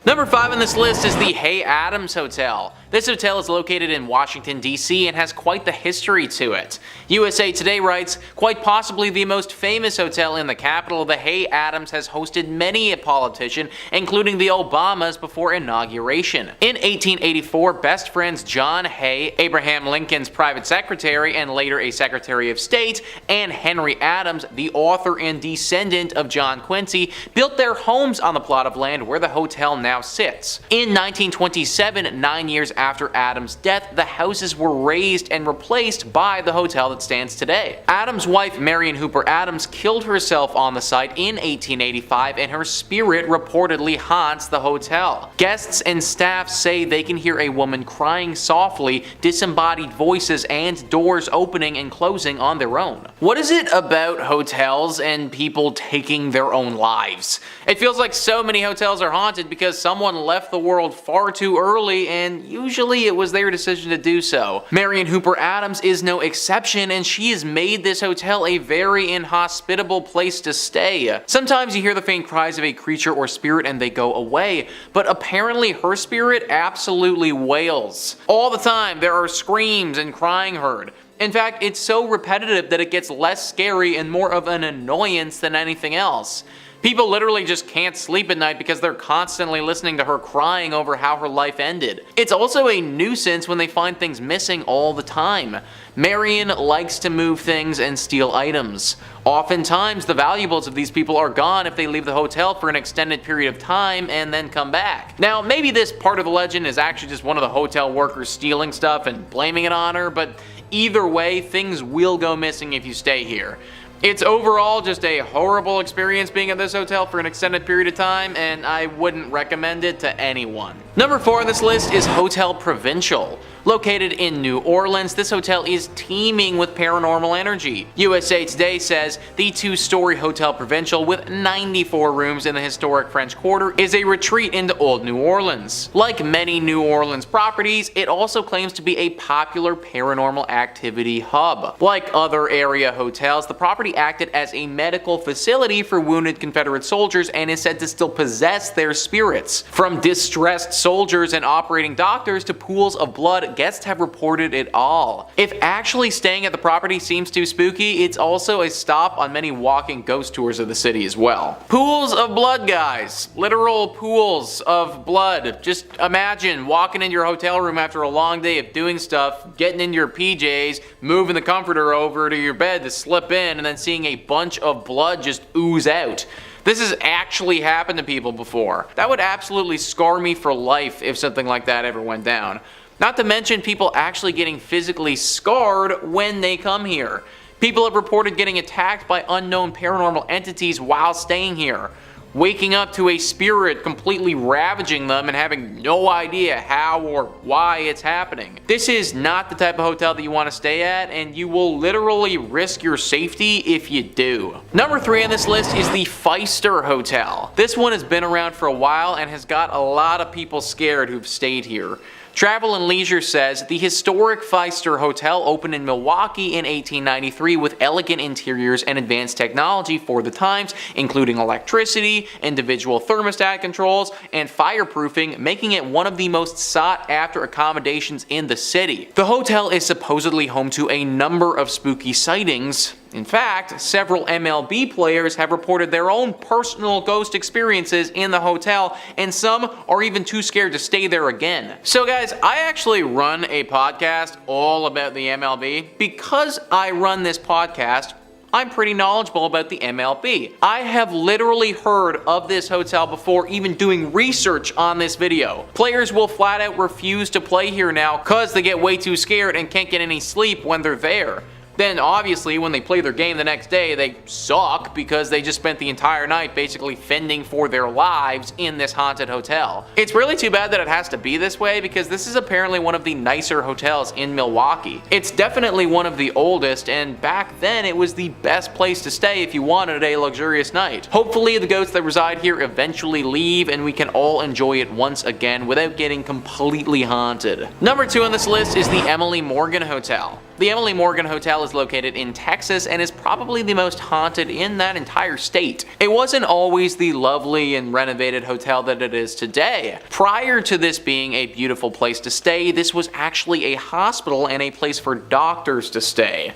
Number 5 on this list is the Hay Adams Hotel. This hotel is located in Washington, D.C. and has quite the history to it. USA Today writes, quite possibly the most famous hotel in the capital, the Hay Adams has hosted many a politician, including the Obamas before inauguration. In 1884, best friends John Hay, Abraham Lincoln's private secretary and later a Secretary of State, and Henry Adams, the author and descendant of John Quincy, built their homes on the plot of land where the hotel now sits. In 1927, 9 years after Adams' death, the houses were razed and replaced by the hotel that stands today. Adams' wife, Marion Hooper Adams, killed herself on the site in 1885, and her spirit reportedly haunts the hotel. Guests and staff say they can hear a woman crying softly, disembodied voices, and doors opening and closing on their own. What is it about hotels and people taking their own lives? It feels like so many hotels are haunted because someone left the world far too early, and usually it was their decision to do so. Marion Hooper Adams is no exception, and she has made this hotel a very inhospitable place to stay. Sometimes you hear the faint cries of a creature or spirit and they go away, but apparently her spirit absolutely wails. All the time there are screams and crying heard. In fact, it's so repetitive that it gets less scary and more of an annoyance than anything else. People literally just can't sleep at night because they're constantly listening to her crying over how her life ended. It's also a nuisance when they find things missing all the time. Marion likes to move things and steal items. Oftentimes, the valuables of these people are gone if they leave the hotel for an extended period of time and then come back. Now, maybe this part of the legend is actually just one of the hotel workers stealing stuff and blaming it on her, but either way, things will go missing if you stay here. It's overall just a horrible experience being at this hotel for an extended period of time, and I wouldn't recommend it to anyone. Number 4 on this list is Hotel Provincial. Located in New Orleans, this hotel is teeming with paranormal energy. USA Today says the 2-story Hotel Provincial with 94 rooms in the historic French Quarter is a retreat into old New Orleans. Like many New Orleans properties, it also claims to be a popular paranormal activity hub. Like other area hotels, the property acted as a medical facility for wounded Confederate soldiers and is said to still possess their spirits. From distressed soldiers and operating doctors to pools of blood, guests have reported it all. If actually staying at the property seems too spooky, it's also a stop on many walking ghost tours of the city as well. Pools of blood, guys. Literal pools of blood. Just imagine walking in your hotel room after a long day of doing stuff, getting in your PJs, moving the comforter over to your bed to slip in, and then seeing a bunch of blood just ooze out. This has actually happened to people before. That would absolutely scar me for life if something like that ever went down. Not to mention people actually getting physically scarred when they come here. People have reported getting attacked by unknown paranormal entities while staying here, waking up to a spirit completely ravaging them and having no idea how or why it's happening. This is not the type of hotel that you want to stay at, and you will literally risk your safety if you do. Number 3 on this list is the Pfister Hotel. This one has been around for a while and has got a lot of people scared who've stayed here. Travel and Leisure says the historic Pfister Hotel opened in Milwaukee in 1893 with elegant interiors and advanced technology for the times, including electricity, individual thermostat controls, and fireproofing, making it one of the most sought-after accommodations in the city. The hotel is supposedly home to a number of spooky sightings. In fact, several MLB players have reported their own personal ghost experiences in the hotel, and some are even too scared to stay there again. So guys, I actually run a podcast all about the MLB. Because I run this podcast, I'm pretty knowledgeable about the MLB. I have literally heard of this hotel before even doing research on this video. Players will flat out refuse to play here now because they get way too scared and can't get any sleep when they're there. Then obviously when they play their game the next day, they suck because they just spent the entire night basically fending for their lives in this haunted hotel. It's really too bad that it has to be this way because this is apparently one of the nicer hotels in Milwaukee. It's definitely one of the oldest, and back then it was the best place to stay if you wanted a luxurious night. Hopefully the ghosts that reside here eventually leave and we can all enjoy it once again without getting completely haunted. Number 2 on this list is the Emily Morgan Hotel. The Emily Morgan Hotel is located in Texas and is probably the most haunted in that entire state. It wasn't always the lovely and renovated hotel that it is today. Prior to this being a beautiful place to stay, this was actually a hospital and a place for doctors to stay.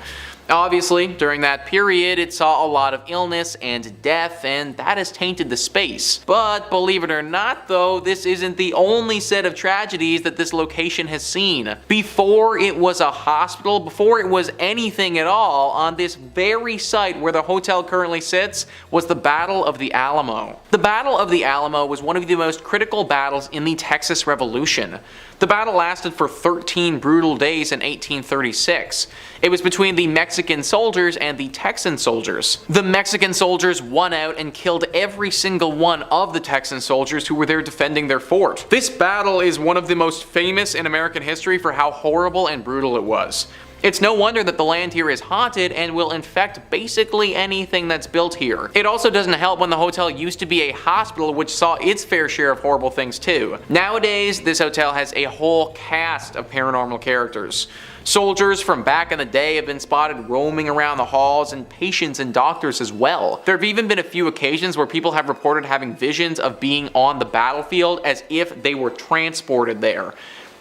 Obviously, during that period, it saw a lot of illness and death, and that has tainted the space. But believe it or not though, this isn't the only set of tragedies that this location has seen. Before it was a hospital, before it was anything at all, on this very site where the hotel currently sits, was the Battle of the Alamo. The Battle of the Alamo was one of the most critical battles in the Texas Revolution. The battle lasted for 13 brutal days in 1836. It was between the Mexican soldiers and the Texan soldiers. The Mexican soldiers won out and killed every single one of the Texan soldiers who were there defending their fort. This battle is one of the most famous in American history for how horrible and brutal it was. It's no wonder that the land here is haunted and will infect basically anything that's built here. It also doesn't help when the hotel used to be a hospital which saw its fair share of horrible things too. Nowadays, this hotel has a whole cast of paranormal characters. Soldiers from back in the day have been spotted roaming around the halls, and patients and doctors as well. There have even been a few occasions where people have reported having visions of being on the battlefield as if they were transported there.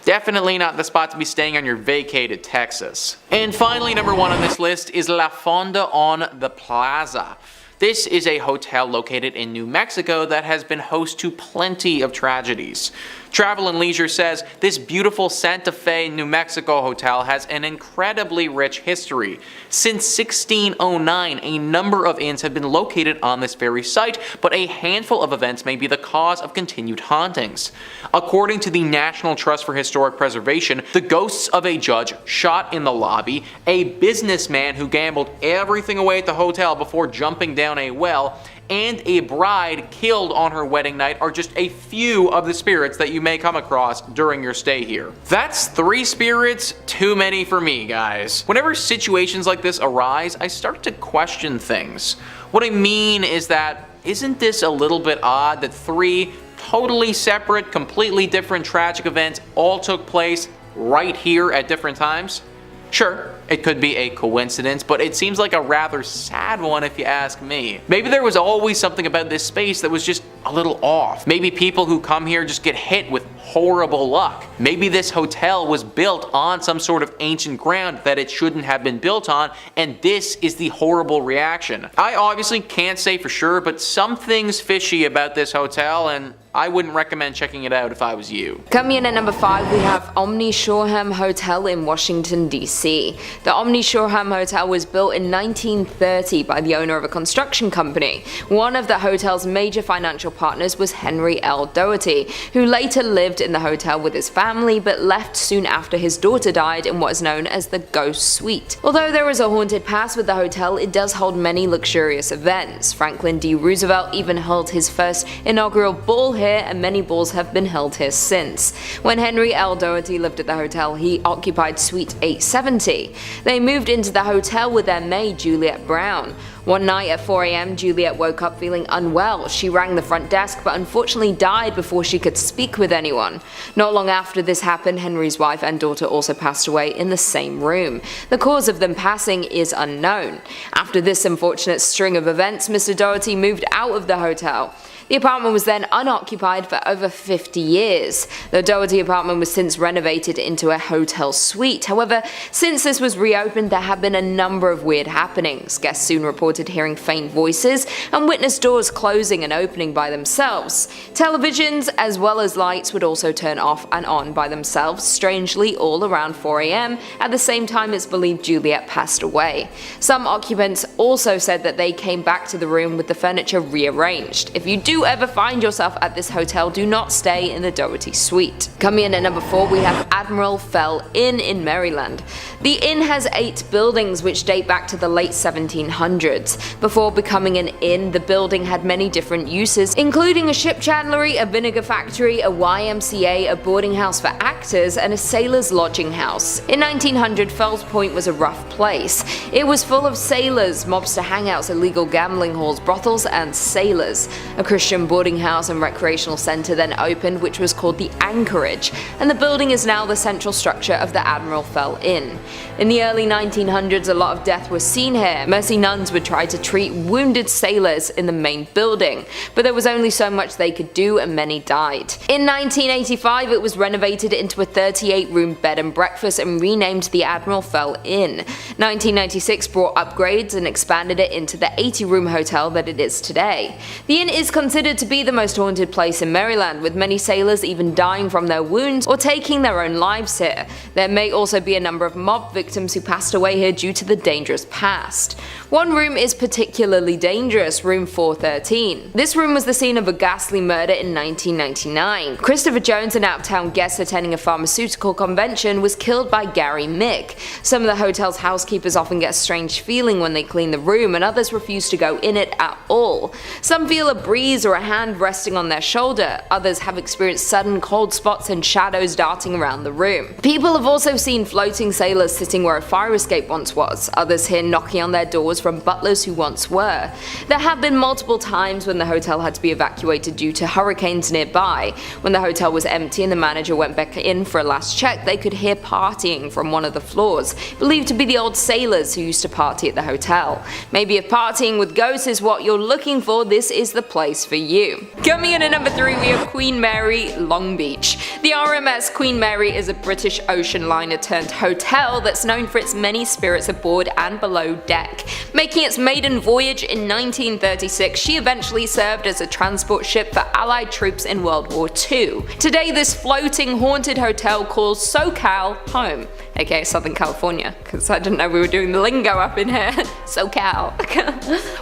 Definitely not the spot to be staying on your vacay to Texas. And finally, number 1 on this list is La Fonda on the Plaza. This is a hotel located in New Mexico that has been host to plenty of tragedies. Travel and Leisure says this beautiful Santa Fe, New Mexico hotel has an incredibly rich history. Since 1609, a number of inns have been located on this very site, but a handful of events may be the cause of continued hauntings. According to the National Trust for Historic Preservation, the ghosts of a judge shot in the lobby, a businessman who gambled everything away at the hotel before jumping down a well, and a bride killed on her wedding night are just a few of the spirits that you may come across during your stay here. That's 3 spirits too many for me, guys. Whenever situations like this arise, I start to question things. What I mean is that, isn't this a little bit odd that 3 totally separate, completely different tragic events all took place right here at different times? Sure, it could be a coincidence, but it seems like a rather sad one if you ask me. Maybe there was always something about this space that was just a little off. Maybe people who come here just get hit with horrible luck. Maybe this hotel was built on some sort of ancient ground that it shouldn't have been built on, and this is the horrible reaction. I obviously can't say for sure, but something's fishy about this hotel, and I wouldn't recommend checking it out if I was you. Coming in at number 5, we have Omni Shoreham Hotel in Washington, D.C. The Omni Shoreham Hotel was built in 1930 by the owner of a construction company. One of the hotel's major financial partners was Henry L. Doherty, who later lived in the hotel with his family but left soon after his daughter died in what is known as the Ghost Suite. Although there is a haunted past with the hotel, it does hold many luxurious events. Franklin D. Roosevelt even held his first inaugural ball here, and many balls have been held here since. When Henry L. Doherty lived at the hotel, he occupied Suite 870. They moved into the hotel with their maid, Juliet Brown. One night at 4 a.m., Juliet woke up feeling unwell. She rang the front desk but unfortunately died before she could speak with anyone. Not long after this happened, Henry's wife and daughter also passed away in the same room. The cause of them passing is unknown. After this unfortunate string of events, Mr. Doherty moved out of the hotel. The apartment was then unoccupied for over 50 years. The Doherty apartment was since renovated into a hotel suite. However, since this was reopened, there have been a number of weird happenings. Guests soon reported hearing faint voices and witnessed doors closing and opening by themselves. Televisions as well as lights would also turn off and on by themselves, strangely all around 4 a.m. at the same time it's believed Juliet passed away. Some occupants also said that they came back to the room with the furniture rearranged. If you do ever find yourself at this hotel, do not stay in the Doherty Suite. Coming in at number 4, we have Admiral Fell Inn in Maryland. The inn has 8 buildings which date back to the late 1700s. Before becoming an inn, the building had many different uses, including a ship chandlery, a vinegar factory, a YMCA, a boarding house for actors, and a sailor's lodging house. In 1900, Fells Point was a rough place. It was full of sailors, mobster hangouts, illegal gambling halls, brothels, and sailors. A Christian Christian boarding house and recreational center then opened, which was called the Anchorage, and the building is now the central structure of the Admiral Fell Inn. In the early 1900s, a lot of death was seen here. Mercy nuns would try to treat wounded sailors in the main building, but there was only so much they could do and many died. In 1985, it was renovated into a 38-room bed and breakfast and renamed the Admiral Fell Inn. 1996 brought upgrades and expanded it into the 80-room hotel that it is today. The inn is considered to be the most haunted place in Maryland, with many sailors even dying from their wounds or taking their own lives here. There may also be a number of mob victims who passed away here due to the dangerous past. One room is particularly dangerous, room 413. This room was the scene of a ghastly murder in 1999. Christopher Jones, an out-of-town guest attending a pharmaceutical convention, was killed by Gary Mick. Some of the hotel's housekeepers often get a strange feeling when they clean the room, and others refuse to go in it at all. Some feel a breeze or a hand resting on their shoulder. Others have experienced sudden cold spots and shadows darting around the room. People have also seen floating sailors sitting where a fire escape once was. Others hear knocking on their doors from butlers who once were. There have been multiple times when the hotel had to be evacuated due to hurricanes nearby. When the hotel was empty and the manager went back in for a last check, they could hear partying from one of the floors, believed to be the old sailors who used to party at the hotel. Maybe if partying with ghosts is what you're looking for, this is the place for you. Coming in at number 3, we have Queen Mary, Long Beach. The RMS Queen Mary is a British ocean liner turned hotel that's known for its many spirits aboard and below deck. Making its maiden voyage in 1936, she eventually served as a transport ship for Allied troops in World War II. Today, this floating haunted hotel calls SoCal home, aka Southern California, because I didn't know we were doing the lingo up in here. SoCal.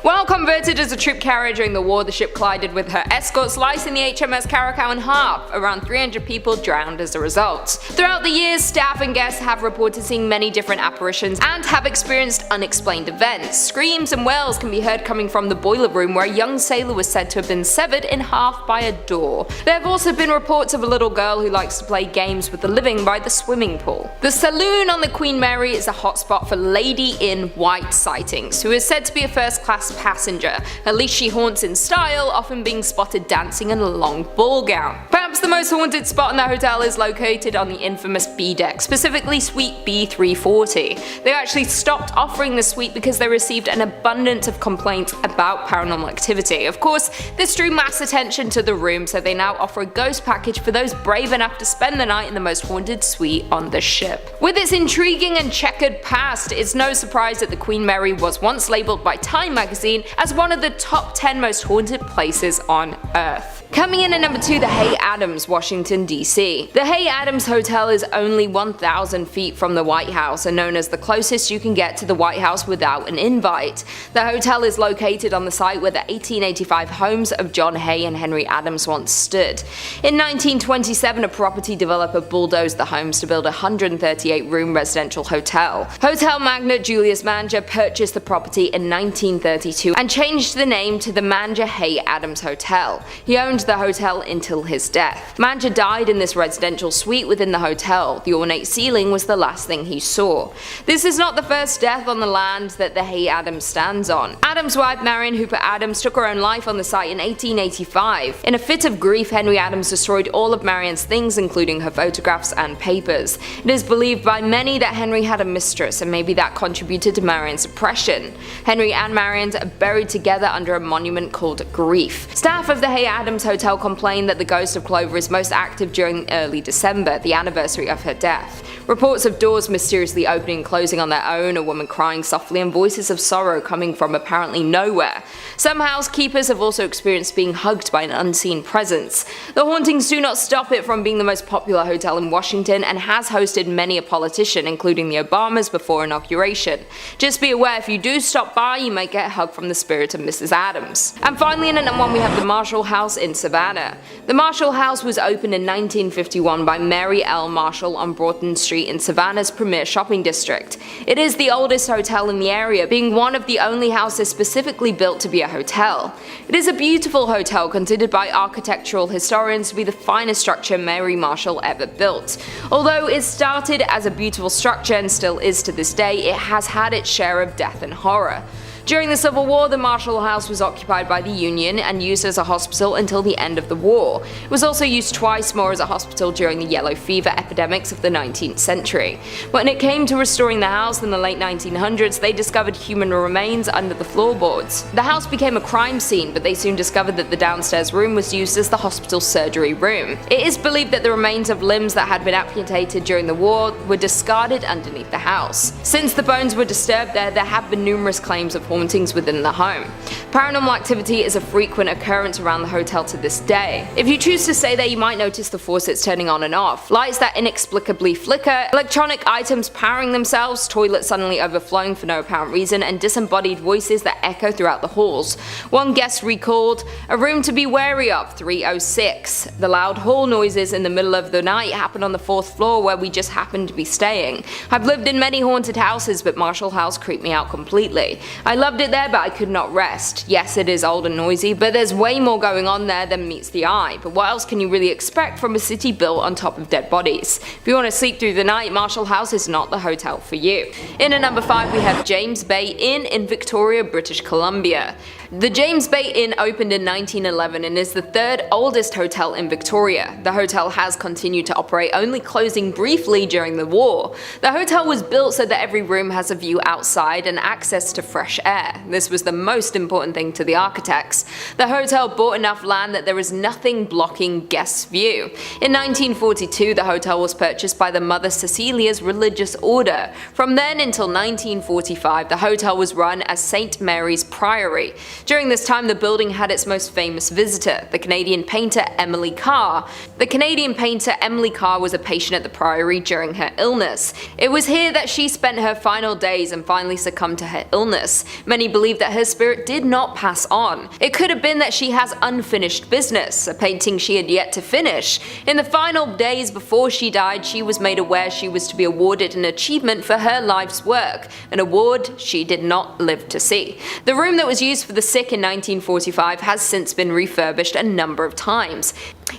While converted as a troop carrier during the war, the ship collided with her escort, slicing the HMS Caracal in half. Around 300 people drowned as a result. Throughout the years, staff and guests have reported seeing many different apparitions and have experienced unexplained events. Screams and wails can be heard coming from the boiler room, where a young sailor was said to have been severed in half by a door. There have also been reports of a little girl who likes to play games with the living by the swimming pool. The saloon on the Queen Mary is a hotspot for Lady in White sightings, who is said to be a first-class passenger. At least she haunts in style, often being spotted dancing in a long ball gown. Perhaps the most haunted spot in the hotel is located on the infamous B deck, specifically Suite B340. They actually stopped offering the suite because they received an abundance of complaints about paranormal activity. Of course, this drew mass attention to the room, so they now offer a ghost package for those brave enough to spend the night in the most haunted suite on the ship. With its intriguing and checkered past, it's no surprise that the Queen Mary was once labeled by Time magazine as one of the top 10 most haunted places on Earth. Coming in at number 2, the Hay Adams, Washington, D.C. The Hay Adams Hotel is only 1,000 feet from the White House and known as the closest you can get to the White House without an invite. The hotel is located on the site where the 1885 homes of John Hay and Henry Adams once stood. In 1927, a property developer bulldozed the homes to build a 138-room residential hotel. Hotel magnate Julius Manger purchased the property in 1932 and changed the name to the Manger Hay Adams Hotel. He owned the hotel until his death. Manger died in this residential suite within the hotel. The ornate ceiling was the last thing he saw. This is not the first death on the land that the Hay Adams stands on. Adams' wife Marion Hooper Adams took her own life on the site in 1885. In a fit of grief, Henry Adams destroyed all of Marion's things, including her photographs and papers. It is believed by many that Henry had a mistress, and maybe that contributed to Marion's depression. Henry and Marion are buried together under a monument called Grief. Staff of the Hay Adams Hotel complained that the ghost of Clover is most active during early December, the anniversary of her death. Reports of doors mysteriously opening and closing on their own, a woman crying softly, and voices of sorrow coming from apparently nowhere. Some housekeepers have also experienced being hugged by an unseen presence. The hauntings do not stop it from being the most popular hotel in Washington and has hosted many a politician, including the Obamas, before inauguration. Just be aware, if you do stop by, you might get a hug from the spirit of Mrs. Adams. And finally, in at number 1, we have the Marshall House in Savannah. The Marshall House was opened in 1951 by Mary L. Marshall on Broughton Street in Savannah's premier shopping district. It is the oldest hotel in the area, being one of the only houses specifically built to be a hotel. It is a beautiful hotel considered by architectural historians to be the finest structure Mary Marshall ever built. Although it started as a beautiful structure and still is to this day, it has had its share of death and horror. During the Civil War, the Marshall House was occupied by the Union and used as a hospital until the end of the war. It was also used twice more as a hospital during the yellow fever epidemics of the 19th century. When it came to restoring the house in the late 1900s, they discovered human remains under the floorboards. The house became a crime scene, but they soon discovered that the downstairs room was used as the hospital's surgery room. It is believed that the remains of limbs that had been amputated during the war were discarded underneath the house. Since the bones were disturbed there have been numerous claims of hauntings within the home. Paranormal activity is a frequent occurrence around the hotel to this day. If you choose to stay there, you might notice the faucets turning on and off, lights that inexplicably flicker, electronic items powering themselves, toilets suddenly overflowing for no apparent reason, and disembodied voices that echo throughout the halls. One guest recalled, "A room to be wary of, 306. The loud hall noises in the middle of the night happened on the 4th floor where we just happened to be staying. I've lived in many haunted houses, but Marshall House creeped me out completely. I loved it there, but I could not rest. Yes, it is old and noisy, but there's way more going on there than meets the eye. But what else can you really expect from a city built on top of dead bodies? If you want to sleep through the night, Marshall House is not the hotel for you." In at number 5, we have James Bay Inn in Victoria, British Columbia. The James Bay Inn opened in 1911 and is the 3rd oldest hotel in Victoria. The hotel has continued to operate, only closing briefly during the war. The hotel was built so that every room has a view outside and access to fresh air. This was the most important thing to the architects. The hotel bought enough land that there is nothing blocking guests' view. In 1942, the hotel was purchased by the Mother Cecilia's religious order. From then until 1945, the hotel was run as St. Mary's Priory. During this time, the building had its most famous visitor, the Canadian painter Emily Carr. The Canadian painter Emily Carr was a patient at the Priory during her illness. It was here that she spent her final days and finally succumbed to her illness. Many believe that her spirit did not pass on. It could have been that she has unfinished business, a painting she had yet to finish. In the final days before she died, she was made aware she was to be awarded an achievement for her life's work, an award she did not live to see. The room that was used for the sick in 1945 has since been refurbished a number of times.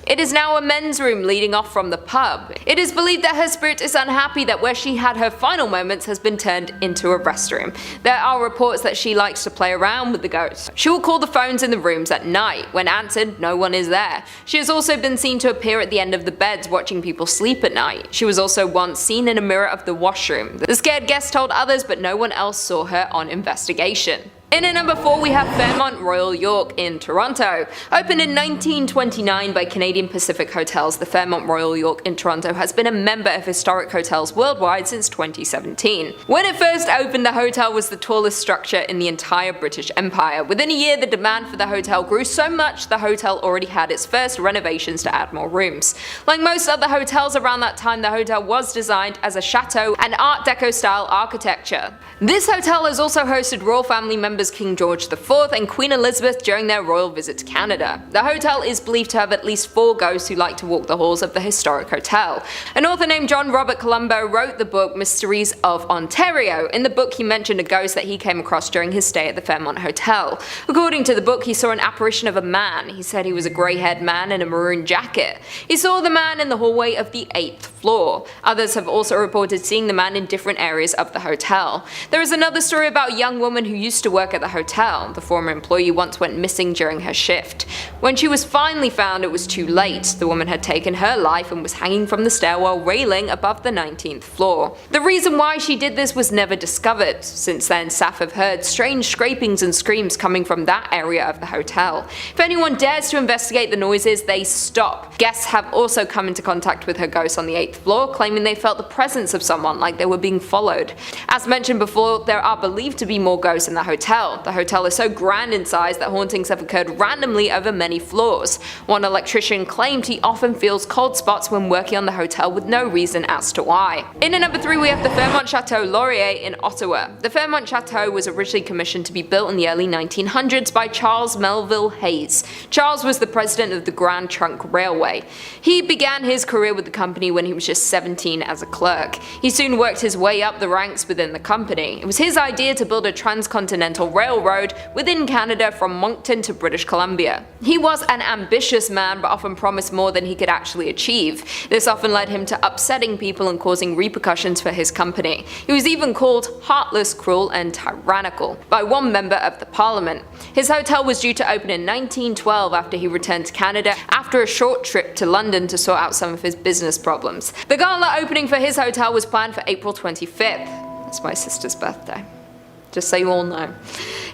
It is now a men's room leading off from the pub. It is believed that her spirit is unhappy that where she had her final moments has been turned into a restroom. There are reports that she likes to play around with the ghosts. She will call the phones in the rooms at night. When answered, no one is there. She has also been seen to appear at the end of the beds watching people sleep at night. She was also once seen in a mirror of the washroom. The scared guest told others, but no one else saw her on investigation. In at number 4, we have Fairmont Royal York in Toronto. Opened in 1929 by Canadian Pacific Hotels, the Fairmont Royal York in Toronto has been a member of historic hotels worldwide since 2017. When it first opened, the hotel was the tallest structure in the entire British Empire. Within a year, the demand for the hotel grew so much the hotel already had its first renovations to add more rooms. Like most other hotels around that time, the hotel was designed as a chateau and Art Deco style architecture. This hotel has also hosted royal family members King George IV and Queen Elizabeth during their royal visit to Canada. The hotel is believed to have at least 4 ghosts who like to walk the halls of the historic hotel. An author named John Robert Colombo wrote the book Mysteries of Ontario. In the book, he mentioned a ghost that he came across during his stay at the Fairmont Hotel. According to the book, he saw an apparition of a man. He said he was a grey-haired man in a maroon jacket. He saw the man in the hallway of the 8th floor. Others have also reported seeing the man in different areas of the hotel. There is another story about a young woman who used to work at the hotel. The former employee once went missing during her shift. When she was finally found, it was too late. The woman had taken her life and was hanging from the stairwell railing above the 19th floor. The reason why she did this was never discovered. Since then, staff have heard strange scrapings and screams coming from that area of the hotel. If anyone dares to investigate the noises, they stop. Guests have also come into contact with her ghost on the 8th floor, claiming they felt the presence of someone, like they were being followed. As mentioned before, there are believed to be more ghosts in the hotel. The hotel is so grand in size that hauntings have occurred randomly over many floors. One electrician claimed he often feels cold spots when working on the hotel with no reason as to why. In at number 3, we have the Fairmont Chateau Laurier in Ottawa. The Fairmont Chateau was originally commissioned to be built in the early 1900s by Charles Melville Hayes. Charles was the president of the Grand Trunk Railway. He began his career with the company when he was just 17 as a clerk. He soon worked his way up the ranks within the company. It was his idea to build a transcontinental railroad within Canada from Moncton to British Columbia. He was an ambitious man, but often promised more than he could actually achieve. This often led him to upsetting people and causing repercussions for his company. He was even called heartless, cruel, and tyrannical by one member of the parliament. His hotel was due to open in 1912 after he returned to Canada after a short trip to London to sort out some of his business problems. The gala opening for his hotel was planned for April 25th. That's my sister's birthday. Just so you all know.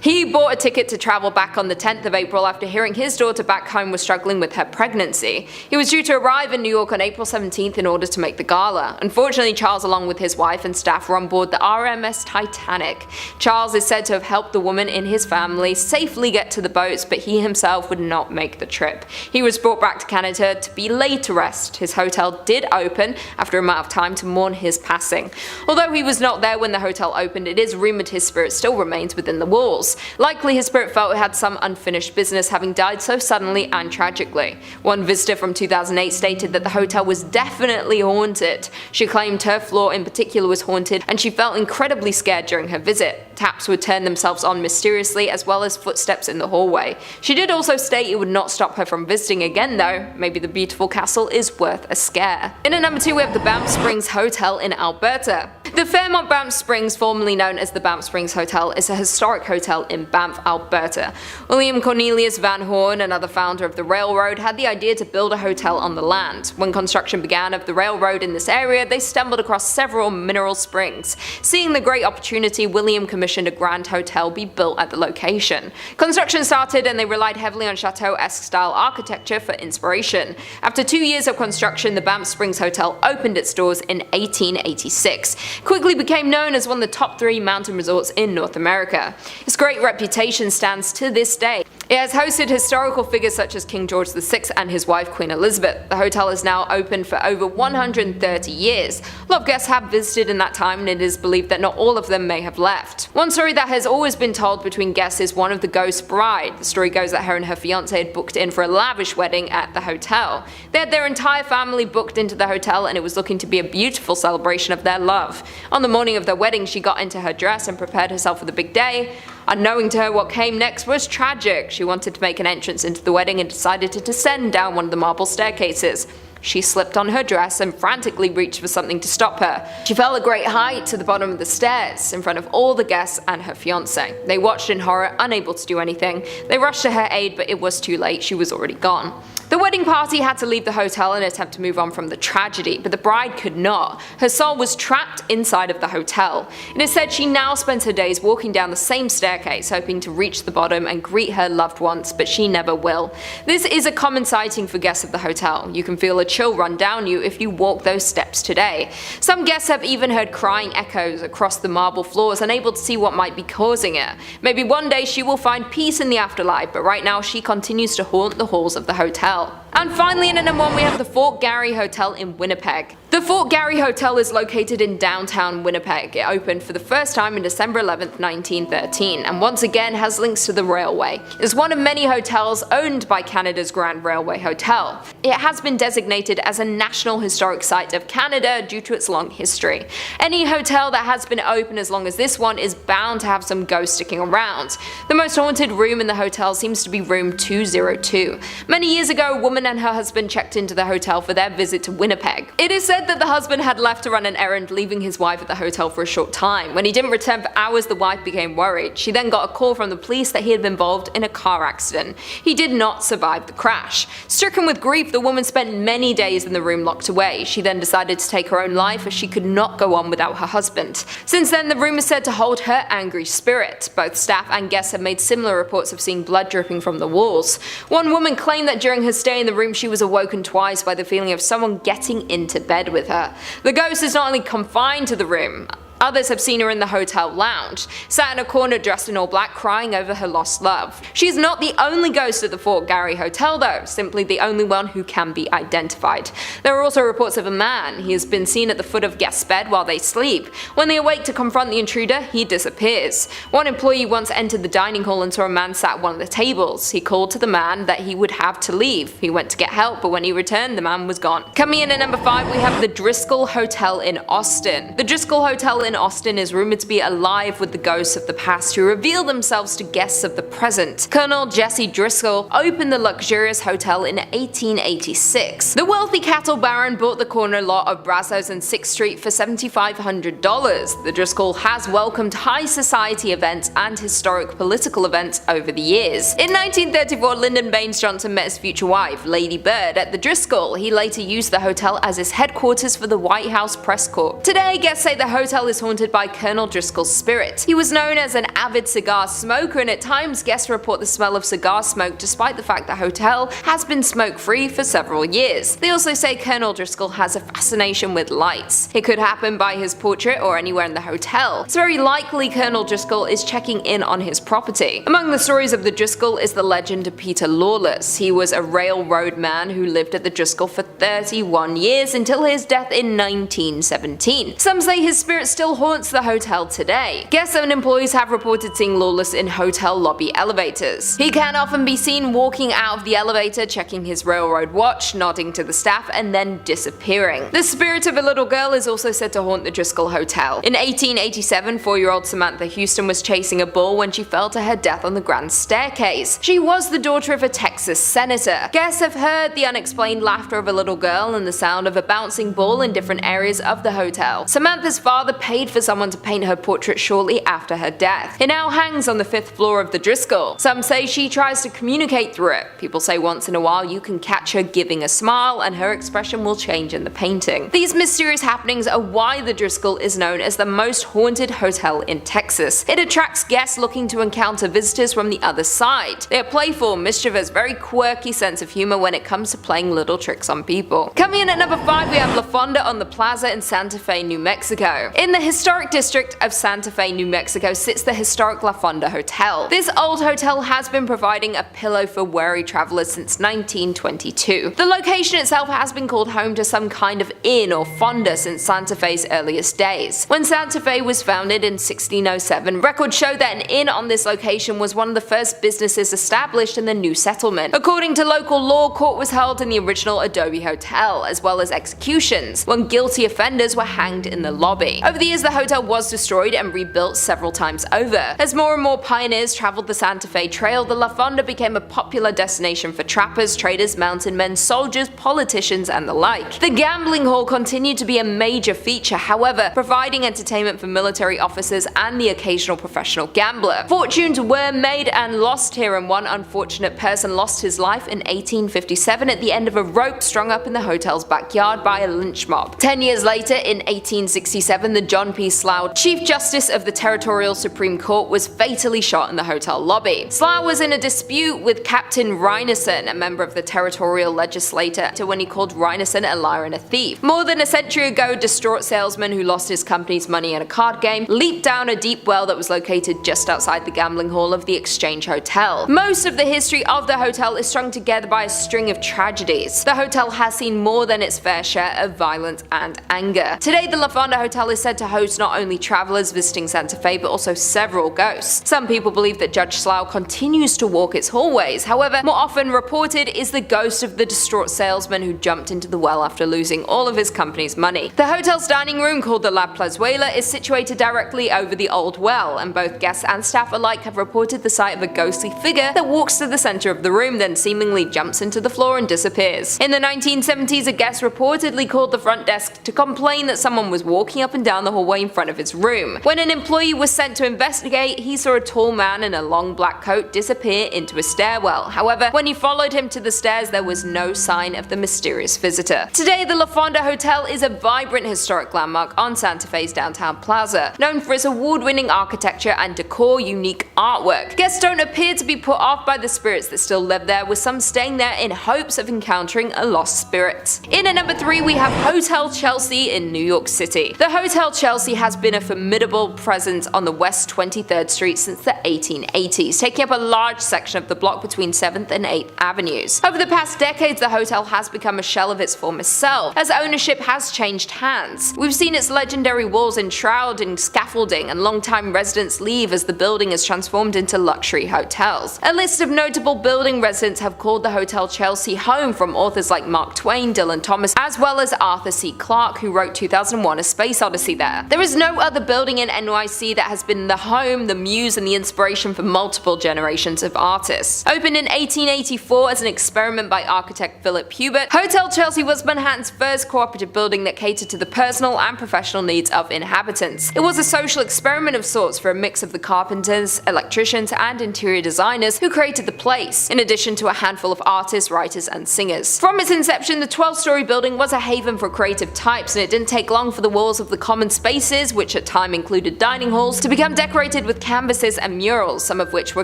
He bought a ticket to travel back on the 10th of April after hearing his daughter back home was struggling with her pregnancy. He was due to arrive in New York on April 17th in order to make the gala. Unfortunately, Charles, along with his wife and staff, were on board the RMS Titanic. Charles is said to have helped the woman in his family safely get to the boats, but he himself would not make the trip. He was brought back to Canada to be laid to rest. His hotel did open after a amount of time to mourn his passing. Although he was not there when the hotel opened, it is rumored his spirit still remains within the walls. Likely his spirit felt it had some unfinished business, having died so suddenly and tragically. One visitor from 2008 stated that the hotel was definitely haunted. She claimed her floor in particular was haunted, and she felt incredibly scared during her visit. Taps would turn themselves on mysteriously, as well as footsteps in the hallway. She did also state it would not stop her from visiting again though. Maybe the beautiful castle is worth a scare. In at number 2 we have the Banff Springs Hotel in Alberta. The Fairmont Banff Springs, formerly known as the Banff Springs Hotel, is a historic hotel in Banff, Alberta. William Cornelius Van Horn, another founder of the railroad, had the idea to build a hotel on the land. When construction began of the railroad in this area, they stumbled across several mineral springs. Seeing the great opportunity, William commissioned a grand hotel be built at the location. Construction started and they relied heavily on chateau-esque style architecture for inspiration. After 2 years of construction, the Banff Springs Hotel opened its doors in 1886. Quickly became known as one of the top 3 mountain resorts in North America. Its great reputation stands to this day. It has hosted historical figures such as King George VI and his wife Queen Elizabeth. The hotel is now open for over 130 years. A lot of guests have visited in that time, and it is believed that not all of them may have left. One story that has always been told between guests is one of the ghost bride. The story goes that her and her fiancé had booked in for a lavish wedding at the hotel. They had their entire family booked into the hotel, and it was looking to be a beautiful celebration of their love. On the morning of their wedding, she got into her dress and prepared herself for the big day. Unknowing to her, what came next was tragic. She wanted to make an entrance into the wedding and decided to descend down one of the marble staircases. She slipped on her dress and frantically reached for something to stop her. She fell a great height to the bottom of the stairs, in front of all the guests and her fiancé. They watched in horror, unable to do anything. They rushed to her aid, but it was too late. She was already gone. The wedding party had to leave the hotel in an attempt to move on from the tragedy, but the bride could not. Her soul was trapped inside of the hotel. It is said she now spends her days walking down the same staircase, hoping to reach the bottom and greet her loved ones, but she never will. This is a common sighting for guests of the hotel. You can feel a chill run down you if you walk those steps today. Some guests have even heard crying echoes across the marble floors, unable to see what might be causing it. Maybe one day she will find peace in the afterlife, but right now she continues to haunt the halls of the hotel. And finally, in at number 1 we have the Fort Garry Hotel in Winnipeg. The Fort Garry Hotel is located in downtown Winnipeg. It opened for the first time on December 11, 1913, and once again has links to the railway. It is one of many hotels owned by Canada's Grand Railway Hotel. It has been designated as a National Historic Site of Canada due to its long history. Any hotel that has been open as long as this one is bound to have some ghosts sticking around. The most haunted room in the hotel seems to be room 202. Many years ago, a woman and her husband checked into the hotel for their visit to Winnipeg. It is said that the husband had left to run an errand, leaving his wife at the hotel for a short time. When he didn't return for hours, the wife became worried. She then got a call from the police that he had been involved in a car accident. He did not survive the crash. Stricken with grief, the woman spent many days in the room locked away. She then decided to take her own life as she could not go on without her husband. Since then, the room is said to hold her angry spirit. Both staff and guests have made similar reports of seeing blood dripping from the walls. One woman claimed that during her stay in the room she was awoken twice by the feeling of someone getting into bed with her. The ghost is not only confined to the room, Others have seen her in the hotel lounge, sat in a corner dressed in all black crying over her lost love. She's not the only ghost at the Fort Garry Hotel though, simply the only one who can be identified. There are also reports of a man. He has been seen at the foot of guests' bed while they sleep. When they awake to confront the intruder, he disappears. One employee once entered the dining hall and saw a man sat at one of the tables. He called to the man that he would have to leave. He went to get help, but when he returned, the man was gone. Coming in at number 5, we have the Driscoll Hotel in Austin. The Driscoll Hotel in Austin is rumored to be alive with the ghosts of the past who reveal themselves to guests of the present. Colonel Jesse Driscoll opened the luxurious hotel in 1886. The wealthy cattle baron bought the corner lot of Brazos and 6th Street for $7,500. The Driscoll has welcomed high society events and historic political events over the years. In 1934, Lyndon Baines Johnson met his future wife, Lady Bird, at the Driscoll. He later used the hotel as his headquarters for the White House press corps. Today, guests say the hotel is haunted by Colonel Driscoll's spirit. He was known as an avid cigar smoker, and at times guests report the smell of cigar smoke despite the fact the hotel has been smoke-free for several years. They also say Colonel Driscoll has a fascination with lights. It could happen by his portrait or anywhere in the hotel. It's very likely Colonel Driscoll is checking in on his property. Among the stories of the Driscoll is the legend of Peter Lawless. He was a railroad man who lived at the Driscoll for 31 years until his death in 1917. Some say his spirit still haunts the hotel today. Guests and employees have reported seeing Lawless in hotel lobby elevators. He can often be seen walking out of the elevator, checking his railroad watch, nodding to the staff, and then disappearing. The spirit of a little girl is also said to haunt the Driscoll Hotel. In 1887, 4-year-old Samantha Houston was chasing a bull when she fell to her death on the grand staircase. She was the daughter of a Texas senator. Guests have heard the unexplained laughter of a little girl and the sound of a bouncing ball in different areas of the hotel. Samantha's father paid for someone to paint her portrait shortly after her death. It now hangs on the 5th floor of the Driscoll. Some say she tries to communicate through it. People say once in a while you can catch her giving a smile and her expression will change in the painting. These mysterious happenings are why the Driscoll is known as the most haunted hotel in Texas. It attracts guests looking to encounter visitors from the other side. They are playful, mischievous, very quirky sense of humor when it comes to playing little tricks on people. Coming in at number 5, we have La Fonda on the Plaza in Santa Fe, New Mexico. In the historic district of Santa Fe, New Mexico sits the historic La Fonda Hotel. This old hotel has been providing a pillow for weary travelers since 1922. The location itself has been called home to some kind of inn or fonda since Santa Fe's earliest days. When Santa Fe was founded in 1607, records show that an inn on this location was one of the first businesses established in the new settlement. According to local law, court was held in the original Adobe Hotel, as well as executions, when guilty offenders were hanged in the lobby. Over the years, the hotel was destroyed and rebuilt several times over. As more and more pioneers traveled the Santa Fe Trail, the La Fonda became a popular destination for trappers, traders, mountain men, soldiers, politicians, and the like. The gambling hall continued to be a major feature, however, providing entertainment for military officers and the occasional professional gambler. Fortunes were made and lost here, and one unfortunate person lost his life in 1857 at the end of a rope strung up in the hotel's backyard by a lynch mob. 10 years later, in 1867, the John P. Slough, Chief Justice of the Territorial Supreme Court, was fatally shot in the hotel lobby. Slough was in a dispute with Captain Ryneson, a member of the territorial legislature, when he called Ryneson a liar and a thief. More than a century ago, a distraught salesman who lost his company's money in a card game leaped down a deep well that was located just outside the gambling hall of the Exchange Hotel. Most of the history of the hotel is strung together by a string of tragedies. The hotel has seen more than its fair share of violence and anger. Today, the La Fonda Hotel is said to host not only travelers visiting Santa Fe, but also several ghosts. Some people believe that Judge Slough continues to walk its hallways. However, more often reported is the ghost of the distraught salesman who jumped into the well after losing all of his company's money. The hotel's dining room, called the La Plazuela, is situated directly over the old well, and both guests and staff alike have reported the sight of a ghostly figure that walks to the center of the room, then seemingly jumps into the floor and disappears. In the 1970s, a guest reportedly called the front desk to complain that someone was walking up and down the hallway in front of his room. When an employee was sent to investigate, he saw a tall man in a long black coat disappear into a stairwell. However, when he followed him to the stairs, there was no sign of the mysterious visitor. Today, the La Fonda Hotel is a vibrant historic landmark on Santa Fe's downtown plaza, known for its award-winning architecture and decor unique artwork. Guests don't appear to be put off by the spirits that still live there, with some staying there in hopes of encountering a lost spirit. In at number 3, we have Hotel Chelsea in New York City. The Hotel Chelsea Chelsea has been a formidable presence on the West 23rd Street since the 1880s, taking up a large section of the block between 7th and 8th Avenues. Over the past decades, the hotel has become a shell of its former self, as ownership has changed hands. We've seen its legendary walls enshrouded in scaffolding, and longtime residents leave as the building is transformed into luxury hotels. A list of notable building residents have called the Hotel Chelsea home, from authors like Mark Twain, Dylan Thomas, as well as Arthur C. Clarke, who wrote 2001: A Space Odyssey there. There is no other building in NYC that has been the home, the muse, and the inspiration for multiple generations of artists. Opened in 1884 as an experiment by architect Philip Hubert, Hotel Chelsea was Manhattan's first cooperative building that catered to the personal and professional needs of inhabitants. It was a social experiment of sorts for a mix of the carpenters, electricians, and interior designers who created the place, in addition to a handful of artists, writers, and singers. From its inception, the 12-story building was a haven for creative types, and it didn't take long for the walls of the common spaces, which at time included dining halls, to become decorated with canvases and murals, some of which were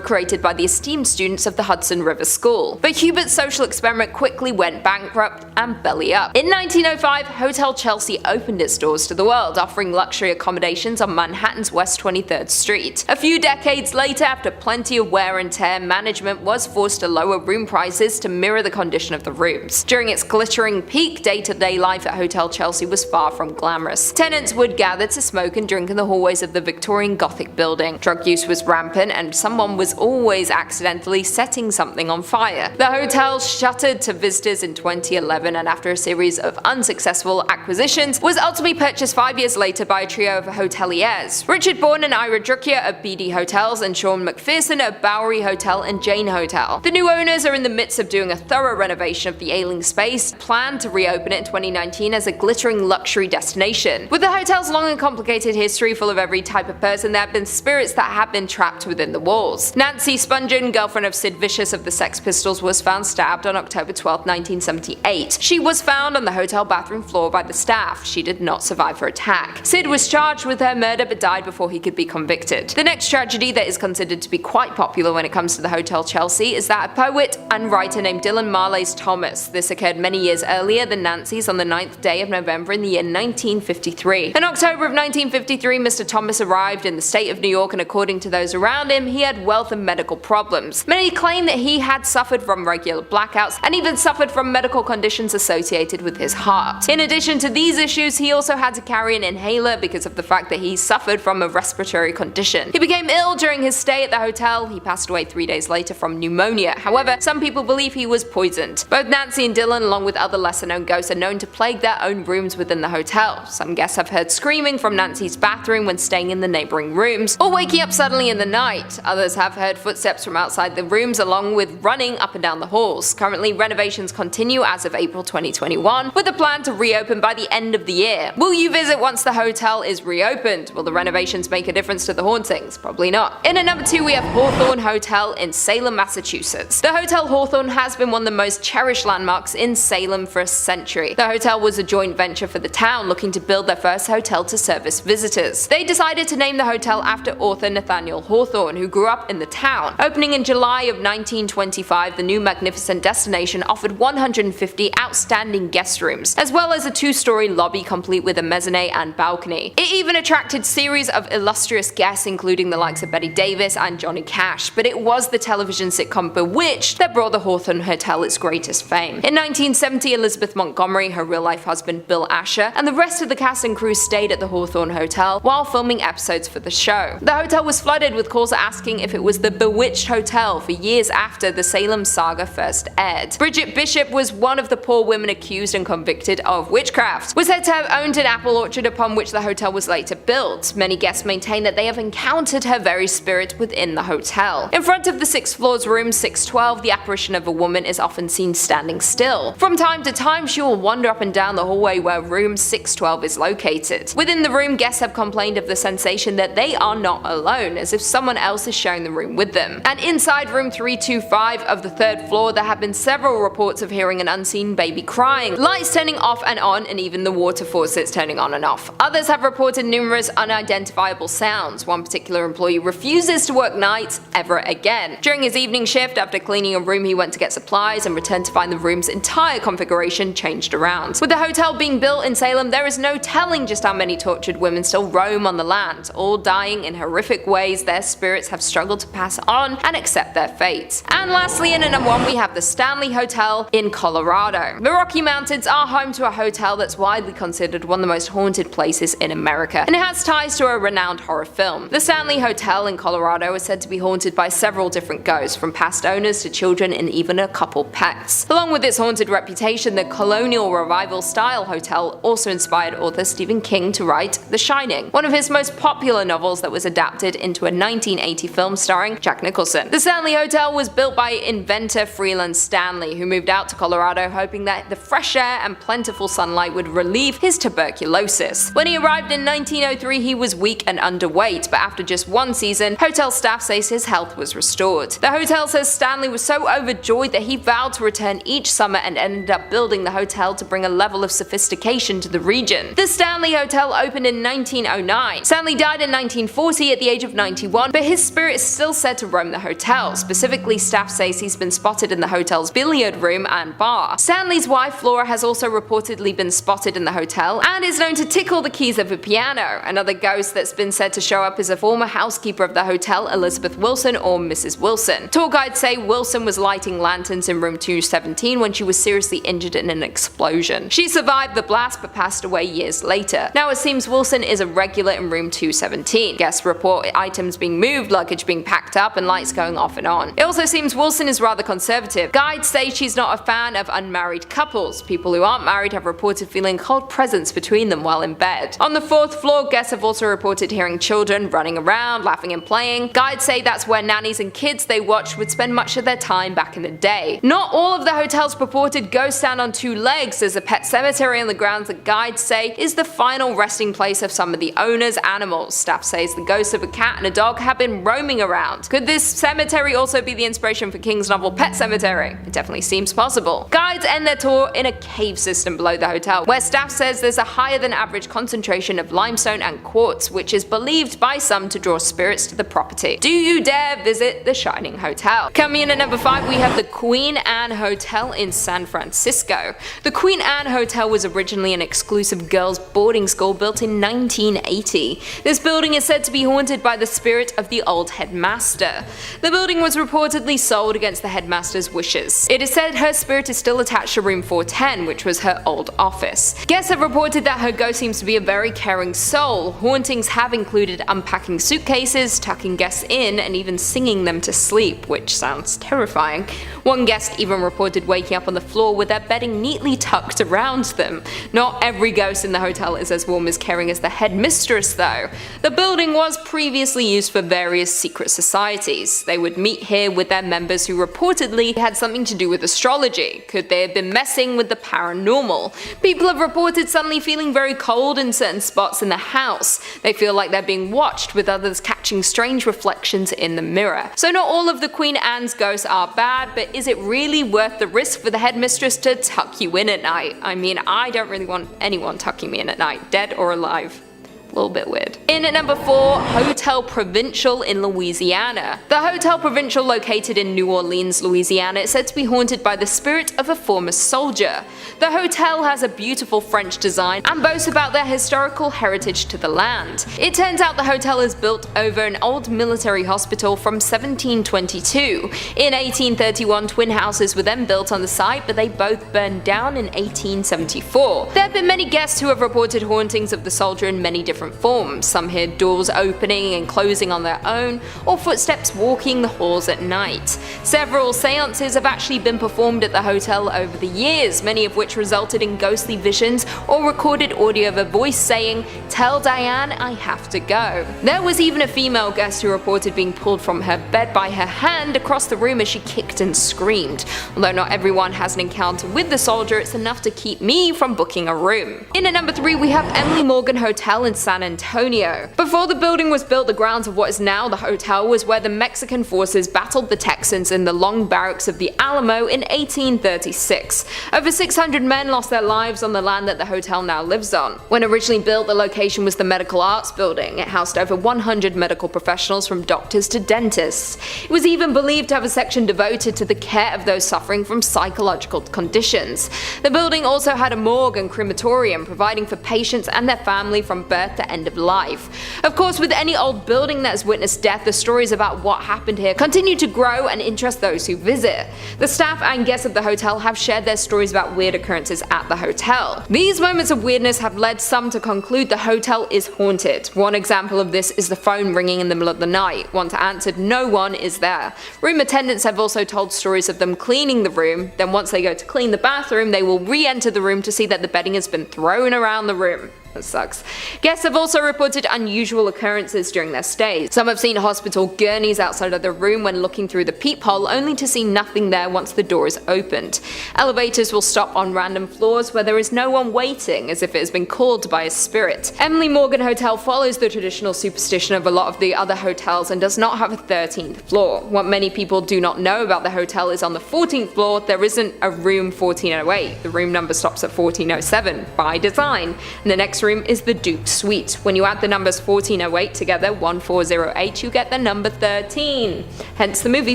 created by the esteemed students of the Hudson River School. But Hubert's social experiment quickly went bankrupt and belly up. In 1905, Hotel Chelsea opened its doors to the world, offering luxury accommodations on Manhattan's West 23rd Street. A few decades later, after plenty of wear and tear, management was forced to lower room prices to mirror the condition of the rooms. During its glittering peak, day-to-day life at Hotel Chelsea was far from glamorous. Tenants would gather to smoke and drink in the hallways of the Victorian Gothic building. Drug use was rampant, and someone was always accidentally setting something on fire. The hotel shuttered to visitors in 2011, and after a series of unsuccessful acquisitions, was ultimately purchased 5 years later by a trio of hoteliers: Richard Bourne and Ira Druckier of BD Hotels, and Sean McPherson of Bowery Hotel and Jane Hotel. The new owners are in the midst of doing a thorough renovation of the ailing space, planned to reopen it in 2019 as a glittering luxury destination. With the hotel's long and complicated history full of every type of person, there have been spirits that have been trapped within the walls. Nancy Spungen, girlfriend of Sid Vicious of the Sex Pistols, was found stabbed on October 12, 1978. She was found on the hotel bathroom floor by the staff. She did not survive her attack. Sid was charged with her murder but died before he could be convicted. The next tragedy that is considered to be quite popular when it comes to the Hotel Chelsea is that of poet and writer named Dylan Marley's Thomas. This occurred many years earlier than Nancy's on the 9th day of November in the year 1953. In October of 1953, Mr. Thomas arrived in the state of New York, and according to those around him, he had wealth and medical problems. Many claim that he had suffered from regular blackouts and even suffered from medical conditions associated with his heart. In addition to these issues, he also had to carry an inhaler because of the fact that he suffered from a respiratory condition. He became ill during his stay at the hotel. He passed away 3 days later from pneumonia. However, some people believe he was poisoned. Both Nancy and Dylan, along with other lesser-known ghosts, are known to plague their own rooms within the hotel. Some guests have heard screaming from Nancy's bathroom when staying in the neighboring rooms, or waking up suddenly in the night. Others have heard footsteps from outside the rooms, along with running up and down the halls. Currently, renovations continue as of April 2021, with a plan to reopen by the end of the year. Will you visit once the hotel is reopened? Will the renovations make a difference to the hauntings? Probably not. In at number 2, we have Hawthorne Hotel in Salem, Massachusetts. The Hotel Hawthorne has been one of the most cherished landmarks in Salem for a century. The hotel was a joint venture for the town, looking to build their first hotel to service visitors. They decided to name the hotel after author Nathaniel Hawthorne, who grew up in the town. Opening in July of 1925, the new magnificent destination offered 150 outstanding guest rooms, as well as a 2-story lobby complete with a mezzanine and balcony. It even attracted series of illustrious guests, including the likes of Betty Davis and Johnny Cash, but it was the television sitcom Bewitched that brought the Hawthorne Hotel its greatest fame. In 1970, Elizabeth Montgomery, her real-life husband Bill Asher, and the rest of the cast and crew stayed at the Hawthorne Hotel while filming episodes for the show. The hotel was flooded with calls asking if it was the Bewitched Hotel for years after the Salem saga first aired. Bridget Bishop was one of the poor women accused and convicted of witchcraft, was said to have owned an apple orchard upon which the hotel was later built. Many guests maintain that they have encountered her very spirit within the hotel. In front of the 6th floor's room 612, the apparition of a woman is often seen standing still. From time to time, she will wander up and down the hallway where room 612 is located. Within the room, guests have complained of the sensation that they are not alone, as if someone else is sharing the room with them. And inside room 325 of the 3rd floor, there have been several reports of hearing an unseen baby crying, lights turning off and on, and even the water faucets turning on and off. Others have reported numerous unidentifiable sounds. One particular employee refuses to work nights ever again. During his evening shift, after cleaning a room, he went to get supplies and returned to find the room's entire configuration changed around. With the hotel being built in Salem, there is no telling just how many many tortured women still roam on the land, all dying in horrific ways their spirits have struggled to pass on and accept their fate. And lastly, in at number 1 we have the Stanley Hotel in Colorado. The Rocky Mountains are home to a hotel that's widely considered one of the most haunted places in America, and it has ties to a renowned horror film. The Stanley Hotel in Colorado is said to be haunted by several different ghosts, from past owners to children and even a couple pets. Along with its haunted reputation, the colonial revival style hotel also inspired author Stephen King to write The Shining, one of his most popular novels that was adapted into a 1980 film starring Jack Nicholson. The Stanley Hotel was built by inventor Freeland Stanley, who moved out to Colorado hoping that the fresh air and plentiful sunlight would relieve his tuberculosis. When he arrived in 1903, he was weak and underweight, but after just one season, hotel staff says his health was restored. The hotel says Stanley was so overjoyed that he vowed to return each summer and ended up building the hotel to bring a level of sophistication to the region. The Stanley Hotel opened in 1909. Stanley died in 1940 at the age of 91, but his spirit is still said to roam the hotel. Specifically, staff says he's been spotted in the hotel's billiard room and bar. Stanley's wife Flora has also reportedly been spotted in the hotel and is known to tickle the keys of a piano. Another ghost that's been said to show up is a former housekeeper of the hotel, Elizabeth Wilson, or Mrs. Wilson. Tour guides say Wilson was lighting lanterns in room 217 when she was seriously injured in an explosion. She survived the blast but passed away years later. Now it seems Wilson is a regular in room 217. Guests report items being moved, luggage being packed up, and lights going off and on. It also seems Wilson is rather conservative. Guides say she's not a fan of unmarried couples. People who aren't married have reported feeling cold presence between them while in bed. On the 4th floor, guests have also reported hearing children running around, laughing and playing. Guides say that's where nannies and kids they watched would spend much of their time back in the day. Not all of the hotel's purported ghosts stand on 2 legs. There's a pet cemetery on the grounds that guides say is the final resting place of some of the owner's animals. Staff says the ghosts of a cat and a dog have been roaming around. Could this cemetery also be the inspiration for King's novel Pet Sematary? It definitely seems possible. Guides end their tour in a cave system below the hotel, where staff says there's a higher than average concentration of limestone and quartz, which is believed by some to draw spirits to the property. Do you dare visit the Shining Hotel? Coming in at number 5 we have the Queen Anne Hotel in San Francisco. The Queen Anne Hotel was originally an exclusive girls' boarding school built in 1980. This building is said to be haunted by the spirit of the old headmaster. The building was reportedly sold against the headmaster's wishes. It is said her spirit is still attached to room 410, which was her old office. Guests have reported that her ghost seems to be a very caring soul. Hauntings have included unpacking suitcases, tucking guests in, and even singing them to sleep, which sounds terrifying. One guest even reported waking up on the floor with their bedding neatly tucked around them. Not every ghost in the hotel is as warm as caring as the headmistress though. The building was previously used for various secret societies. They would meet here with their members who reportedly had something to do with astrology. Could they have been messing with the paranormal? People have reported suddenly feeling very cold in certain spots in the house. They feel like they're being watched, with others catching strange reflections in the mirror. So not all of the Queen Anne's ghosts are bad, but is it really worth the risk for the headmistress to tuck you in at night? I mean, I don't really want anyone tucking me in at night, dead or alive. A little bit weird. In at number 4, Hotel Provincial in Louisiana. The Hotel Provincial, located in New Orleans, Louisiana, is said to be haunted by the spirit of a former soldier. The hotel has a beautiful French design and boasts about their historical heritage to the land. It turns out the hotel is built over an old military hospital from 1722. In 1831, twin houses were then built on the site, but they both burned down in 1874. There have been many guests who have reported hauntings of the soldier in many different forms. Some hear doors opening and closing on their own, or footsteps walking the halls at night. Several seances have actually been performed at the hotel over the years, many of which resulted in ghostly visions or recorded audio of a voice saying, "Tell Diane I have to go." There was even a female guest who reported being pulled from her bed by her hand across the room as she kicked and screamed. Although not everyone has an encounter with the soldier, it's enough to keep me from booking a room. In at number 3 we have Emily Morgan Hotel in San San Antonio. Before the building was built, the grounds of what is now the hotel was where the Mexican forces battled the Texans in the long barracks of the Alamo in 1836. Over 600 men lost their lives on the land that the hotel now lives on. When originally built, the location was the Medical Arts Building. It housed over 100 medical professionals from doctors to dentists. It was even believed to have a section devoted to the care of those suffering from psychological conditions. The building also had a morgue and crematorium, providing for patients and their family from birth to end of life. Of course, with any old building that has witnessed death, the stories about what happened here continue to grow and interest those who visit. The staff and guests of the hotel have shared their stories about weird occurrences at the hotel. These moments of weirdness have led some to conclude the hotel is haunted. One example of this is the phone ringing in the middle of the night. Once answered, no one is there. Room attendants have also told stories of them cleaning the room, then once they go to clean the bathroom, they will re-enter the room to see that the bedding has been thrown around the room. That sucks. Guests have also reported unusual occurrences during their stays. Some have seen hospital gurneys outside of the room when looking through the peephole, only to see nothing there once the door is opened. Elevators will stop on random floors where there is no one waiting, as if it has been called by a spirit. Emily Morgan Hotel follows the traditional superstition of a lot of the other hotels and does not have a 13th floor. What many people do not know about the hotel is on the 14th floor there isn't a room 1408. The room number stops at 1407 by design, and the next room is the Duke Suite. When you add the numbers 1408 together, 1408, you get the number 13. Hence the movie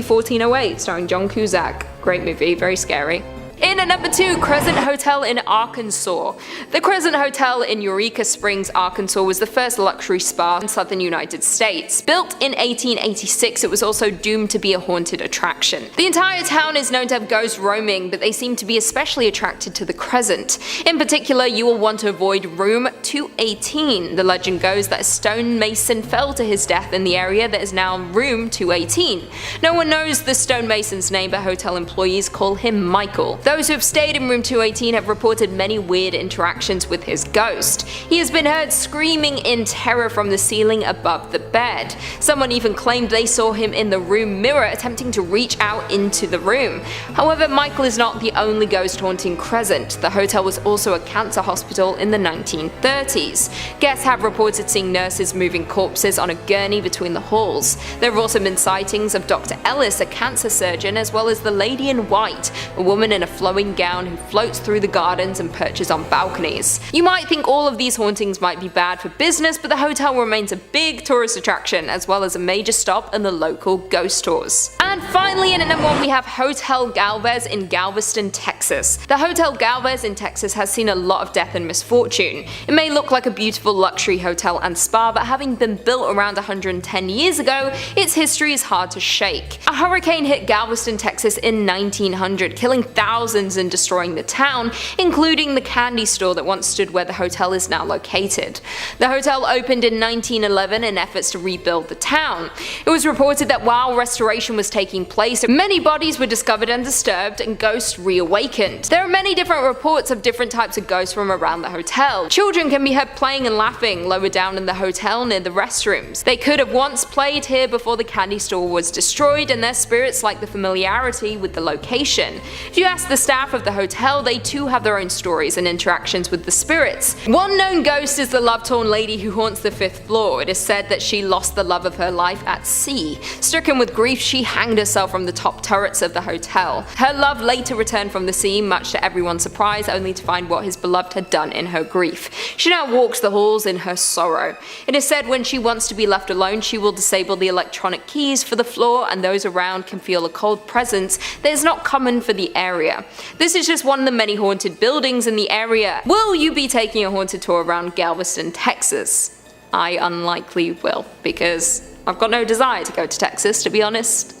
1408, starring John Cusack. Great movie, very scary. In at number 2, Crescent Hotel in Arkansas. The Crescent Hotel in Eureka Springs, Arkansas was the first luxury spa in southern United States. Built in 1886, it was also doomed to be a haunted attraction. The entire town is known to have ghosts roaming, but they seem to be especially attracted to the Crescent. In particular, you will want to avoid room 218. The legend goes that a stonemason fell to his death in the area that is now room 218. No one knows the stonemason's name, but hotel employees call him Michael. Those who have stayed in room 218 have reported many weird interactions with his ghost. He has been heard screaming in terror from the ceiling above the bed. Someone even claimed they saw him in the room mirror attempting to reach out into the room. However, Michael is not the only ghost haunting Crescent. The hotel was also a cancer hospital in the 1930s. Guests have reported seeing nurses moving corpses on a gurney between the halls. There have also been sightings of Dr. Ellis, a cancer surgeon, as well as the Lady in White, a woman in a flowing gown who floats through the gardens and perches on balconies. You might think all of these hauntings might be bad for business, but the hotel remains a big tourist attraction as well as a major stop in the local ghost tours. And finally, in at number 1, we have Hotel Galvez in Galveston, Texas. The Hotel Galvez in Texas has seen a lot of death and misfortune. It may look like a beautiful luxury hotel and spa, but having been built around 110 years ago, its history is hard to shake. A hurricane hit Galveston, Texas in 1900, killing thousands and destroying the town, including the candy store that once stood where the hotel is now located. The hotel opened in 1911 in efforts to rebuild the town. It was reported that while restoration was taking place, many bodies were discovered and disturbed and ghosts reawakened. There are many different reports of different types of ghosts from around the hotel. Children can be heard playing and laughing lower down in the hotel near the restrooms. They could have once played here before the candy store was destroyed, and their spirits like the familiarity with the location. If you ask the staff of the hotel, they too have their own stories and interactions with the spirits. One known ghost is the love-torn lady who haunts the 5th floor. It is said that she lost the love of her life at sea. Stricken with grief, she hanged herself from the top turrets of the hotel. Her love later returned from the sea, much to everyone's surprise, only to find what his beloved had done in her grief. She now walks the halls in her sorrow. It is said when she wants to be left alone, she will disable the electronic keys for the floor, and those around can feel a cold presence that is not common for the area. This is just one of the many haunted buildings in the area. Will you be taking a haunted tour around Galveston, Texas? I unlikely will, because I've got no desire to go to Texas, to be honest.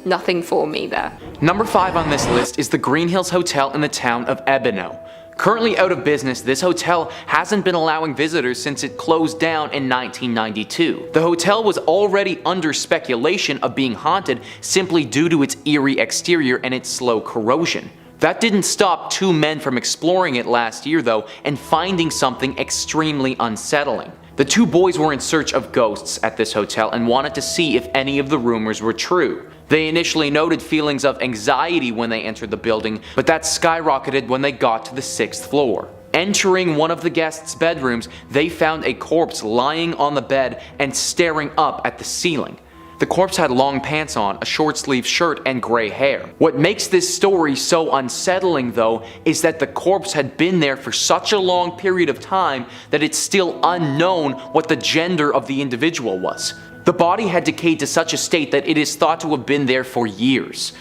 Nothing for me there. Number 5 on this list is the Green Hills Hotel in the town of Ebino. Currently out of business, this hotel hasn't been allowing visitors since it closed down in 1992. The hotel was already under speculation of being haunted simply due to its eerie exterior and its slow corrosion. That didn't stop 2 men from exploring it last year though, and finding something extremely unsettling. The 2 boys were in search of ghosts at this hotel and wanted to see if any of the rumors were true. They initially noted feelings of anxiety when they entered the building, but that skyrocketed when they got to the 6th floor. Entering one of the guests' bedrooms, they found a corpse lying on the bed and staring up at the ceiling. The corpse had long pants on, a short-sleeved shirt, and gray hair. What makes this story so unsettling, though, is that the corpse had been there for such a long period of time that it's still unknown what the gender of the individual was. The body had decayed to such a state that it is thought to have been there for years.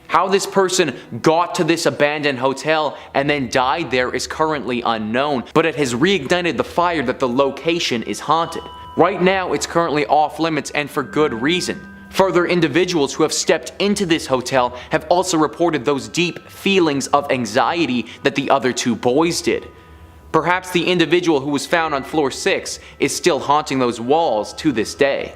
How this person got to this abandoned hotel and then died there is currently unknown, but it has reignited the fire that the location is haunted. Right now, it's currently off limits, and for good reason. Further individuals who have stepped into this hotel have also reported those deep feelings of anxiety that the other two boys did. Perhaps the individual who was found on floor 6 is still haunting those walls to this day.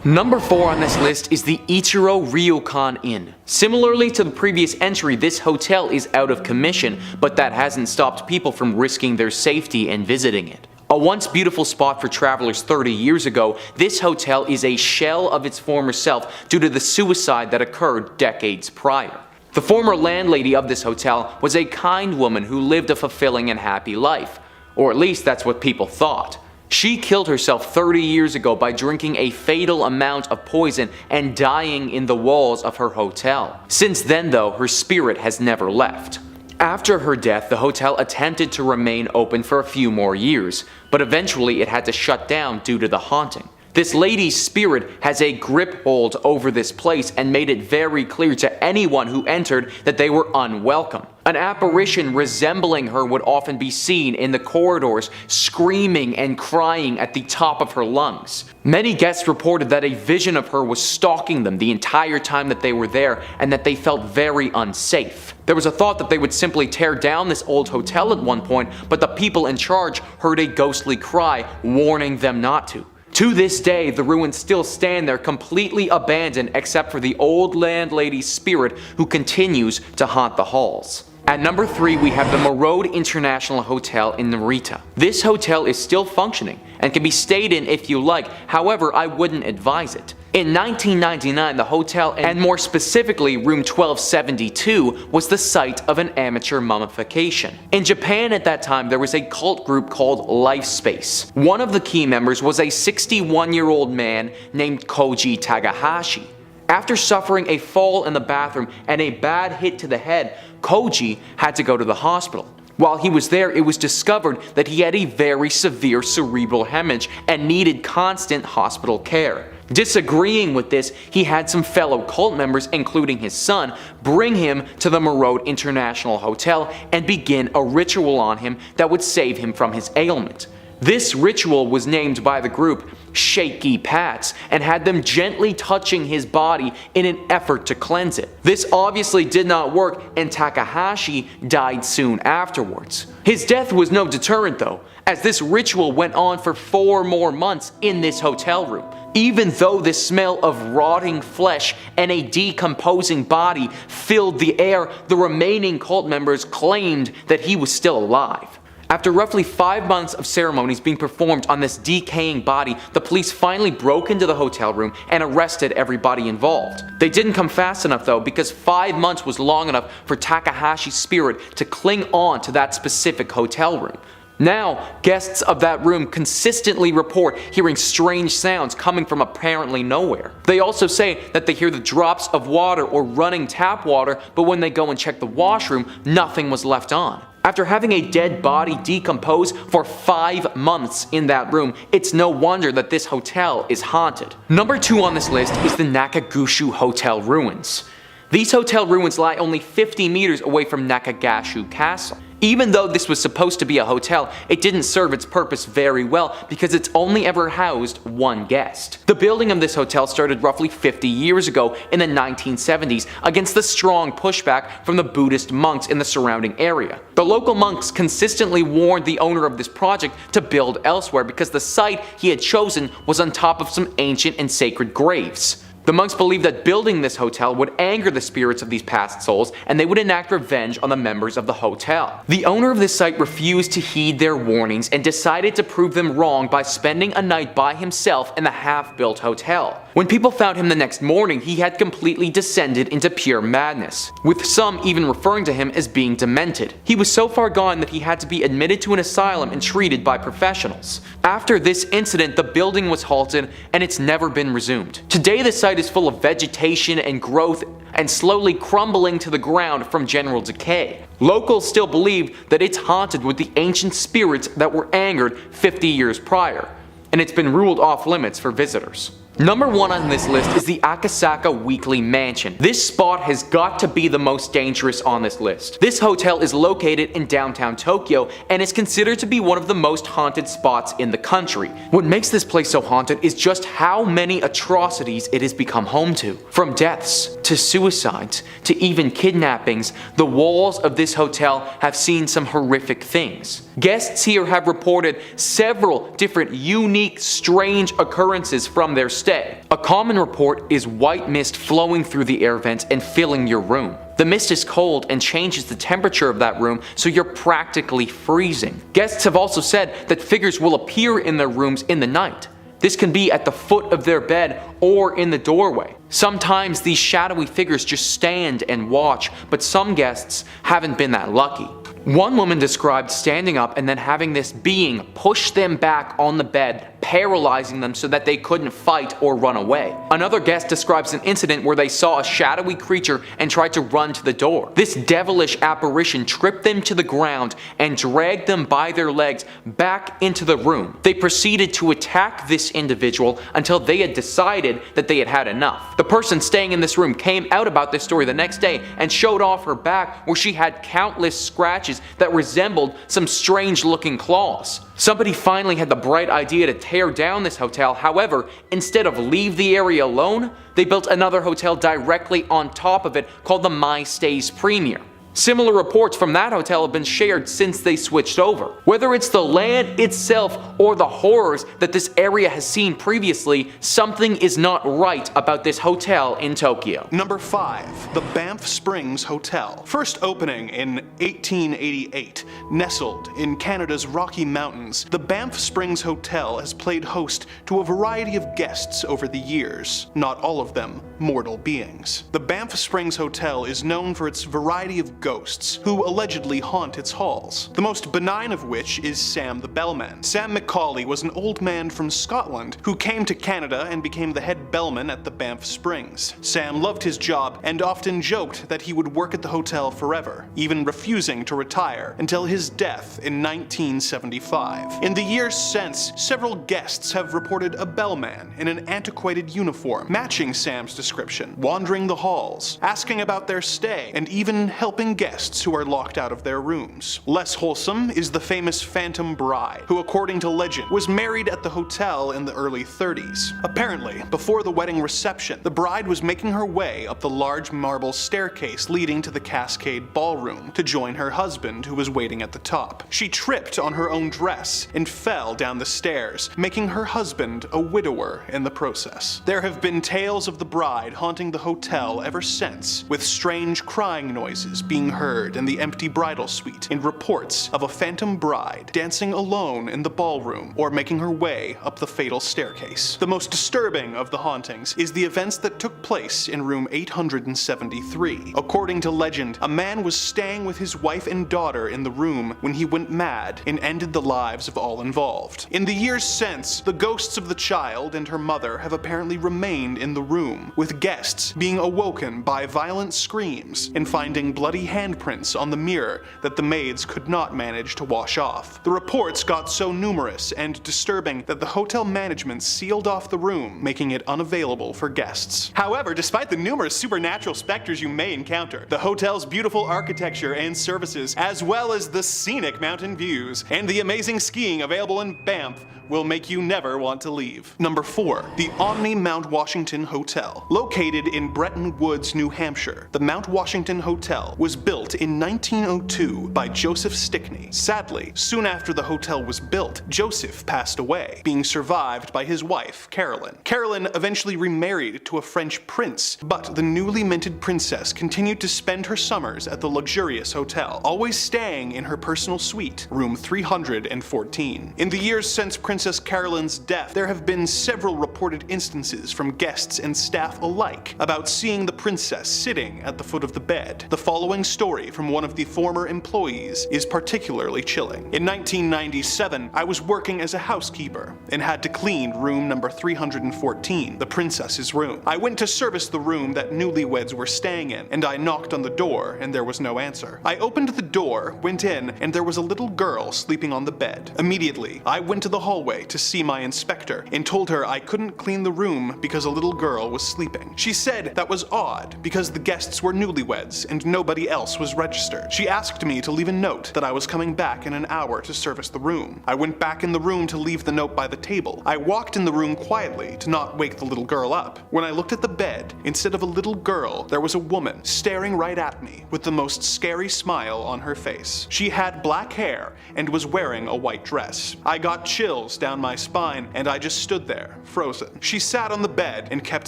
Number 4 on this list is the Ichiro Ryokan Inn. Similarly to the previous entry, this hotel is out of commission, but that hasn't stopped people from risking their safety and visiting it. A once beautiful spot for travelers 30 years ago, this hotel is a shell of its former self due to the suicide that occurred decades prior. The former landlady of this hotel was a kind woman who lived a fulfilling and happy life, or at least that's what people thought. She killed herself 30 years ago by drinking a fatal amount of poison and dying in the walls of her hotel. Since then, though, her spirit has never left. After her death, the hotel attempted to remain open for a few more years, but eventually it had to shut down due to the haunting. This lady's spirit has a grip hold over this place and made it very clear to anyone who entered that they were unwelcome. An apparition resembling her would often be seen in the corridors, screaming and crying at the top of her lungs. Many guests reported that a vision of her was stalking them the entire time that they were there, and that they felt very unsafe. There was a thought that they would simply tear down this old hotel at one point, but the people in charge heard a ghostly cry warning them not to. To this day, the ruins still stand there completely abandoned except for the old landlady's spirit who continues to haunt the halls. At number 3, we have the Marode International Hotel in Narita. This hotel is still functioning and can be stayed in if you like, however, I wouldn't advise it. In 1999, the hotel, and more specifically room 1272, was the site of an amateur mummification. In Japan at that time, there was a cult group called Lifespace. One of the key members was a 61-year-old man named Koji Takahashi. After suffering a fall in the bathroom and a bad hit to the head, Koji had to go to the hospital. While he was there, it was discovered that he had a very severe cerebral hemorrhage and needed constant hospital care. Disagreeing with this, he had some fellow cult members, including his son, bring him to the Marode International Hotel and begin a ritual on him that would save him from his ailment. This ritual was named by the group Shaky Pats and had them gently touching his body in an effort to cleanse it. This obviously did not work, and Takahashi died soon afterwards. His death was no deterrent though, as this ritual went on for 4 more months in this hotel room. Even though the smell of rotting flesh and a decomposing body filled the air, the remaining cult members claimed that he was still alive. After roughly 5 months of ceremonies being performed on this decaying body, the police finally broke into the hotel room and arrested everybody involved. They didn't come fast enough though, because 5 months was long enough for Takahashi's spirit to cling on to that specific hotel room. Now, guests of that room consistently report hearing strange sounds coming from apparently nowhere. They also say that they hear the drops of water or running tap water, but when they go and check the washroom, nothing was left on. After having a dead body decompose for 5 months in that room, it's no wonder that this hotel is haunted. Number 2 on this list is the Nakagashu Hotel ruins. These hotel ruins lie only 50 meters away from Nakagashu Castle. Even though this was supposed to be a hotel, it didn't serve its purpose very well because it's only ever housed 1 guest. The building of this hotel started roughly 50 years ago in the 1970s against the strong pushback from the Buddhist monks in the surrounding area. The local monks consistently warned the owner of this project to build elsewhere because the site he had chosen was on top of some ancient and sacred graves. The monks believed that building this hotel would anger the spirits of these past souls, and they would enact revenge on the members of the hotel. The owner of this site refused to heed their warnings and decided to prove them wrong by spending a night by himself in the half-built hotel. When people found him the next morning, he had completely descended into pure madness, with some even referring to him as being demented. He was so far gone that he had to be admitted to an asylum and treated by professionals. After this incident, the building was halted and it's never been resumed. Today the site is full of vegetation and growth and slowly crumbling to the ground from general decay. Locals still believe that it's haunted with the ancient spirits that were angered 50 years prior, and it's been ruled off limits for visitors. Number 1 on this list is the Akasaka Weekly Mansion. This spot has got to be the most dangerous on this list. This hotel is located in downtown Tokyo and is considered to be one of the most haunted spots in the country. What makes this place so haunted is just how many atrocities it has become home to. From deaths, to suicides, to even kidnappings, the walls of this hotel have seen some horrific things. Guests here have reported several different unique, strange occurrences from their stay. A common report is white mist flowing through the air vents and filling your room. The mist is cold and changes the temperature of that room, so you're practically freezing. Guests have also said that figures will appear in their rooms in the night. This can be at the foot of their bed or in the doorway. Sometimes these shadowy figures just stand and watch, but some guests haven't been that lucky. One woman described standing up and then having this being push them back on the bed, paralyzing them so that they couldn't fight or run away. Another guest describes an incident where they saw a shadowy creature and tried to run to the door. This devilish apparition tripped them to the ground and dragged them by their legs back into the room. They proceeded to attack this individual until they had decided that they had had enough. The person staying in this room came out about this story the next day and showed off her back where she had countless scratches that resembled some strange looking claws. Somebody finally had the bright idea to tear down this hotel. However, instead of leave the area alone, they built another hotel directly on top of it called the My Stays Premier. Similar reports from that hotel have been shared since they switched over. Whether it's the land itself or the horrors that this area has seen previously, something is not right about this hotel in Tokyo. Number 5. The Banff Springs Hotel. First opening in 1888, nestled in Canada's Rocky Mountains, the Banff Springs Hotel has played host to a variety of guests over the years, not all of them mortal beings. The Banff Springs Hotel is known for its variety of ghosts, who allegedly haunt its halls. The most benign of which is Sam the Bellman. Sam McCauley was an old man from Scotland who came to Canada and became the head bellman at the Banff Springs. Sam loved his job and often joked that he would work at the hotel forever, even refusing to retire until his death in 1975. In the years since, several guests have reported a bellman in an antiquated uniform matching Sam's description, wandering the halls, asking about their stay, and even helping guests who are locked out of their rooms. Less wholesome is the famous Phantom Bride, who according to legend was married at the hotel in the early 30s. Apparently, before the wedding reception, the bride was making her way up the large marble staircase leading to the Cascade Ballroom to join her husband who was waiting at the top. She tripped on her own dress and fell down the stairs, making her husband a widower in the process. There have been tales of the bride haunting the hotel ever since, with strange crying noises being heard in the empty bridal suite, and reports of a phantom bride dancing alone in the ballroom or making her way up the fatal staircase. The most disturbing of the hauntings is the events that took place in room 873. According to legend, a man was staying with his wife and daughter in the room when he went mad and ended the lives of all involved. In the years since, the ghosts of the child and her mother have apparently remained in the room, with guests being awoken by violent screams and finding bloody handprints on the mirror that the maids could not manage to wash off. The reports got so numerous and disturbing that the hotel management sealed off the room, making it unavailable for guests. However, despite the numerous supernatural specters you may encounter, the hotel's beautiful architecture and services, as well as the scenic mountain views and the amazing skiing available in Banff, will make you never want to leave. Number 4. The Omni Mount Washington Hotel. Located in Bretton Woods, New Hampshire, the Mount Washington Hotel was built in 1902 by Joseph Stickney. Sadly, soon after the hotel was built, Joseph passed away, being survived by his wife, Carolyn. Carolyn eventually remarried to a French prince, but the newly minted princess continued to spend her summers at the luxurious hotel, always staying in her personal suite, room 314. In the years since Princess Carolyn's death, there have been several reported instances from guests and staff alike about seeing the princess sitting at the foot of the bed. The following story from one of the former employees is particularly chilling. In 1997, I was working as a housekeeper and had to clean room number 314, the princess's room. I went to service the room that newlyweds were staying in, and I knocked on the door and there was no answer. I opened the door, went in, and there was a little girl sleeping on the bed. Immediately, I went to the hallway to see my inspector and told her I couldn't clean the room because a little girl was sleeping. She said that was odd because the guests were newlyweds and nobody else was registered. She asked me to leave a note that I was coming back in an hour to service the room. I went back in the room to leave the note by the table. I walked in the room quietly to not wake the little girl up. When I looked at the bed, instead of a little girl, there was a woman staring right at me with the most scary smile on her face. She had black hair and was wearing a white dress. I got chills down my spine and I just stood there, frozen. She sat on the bed and kept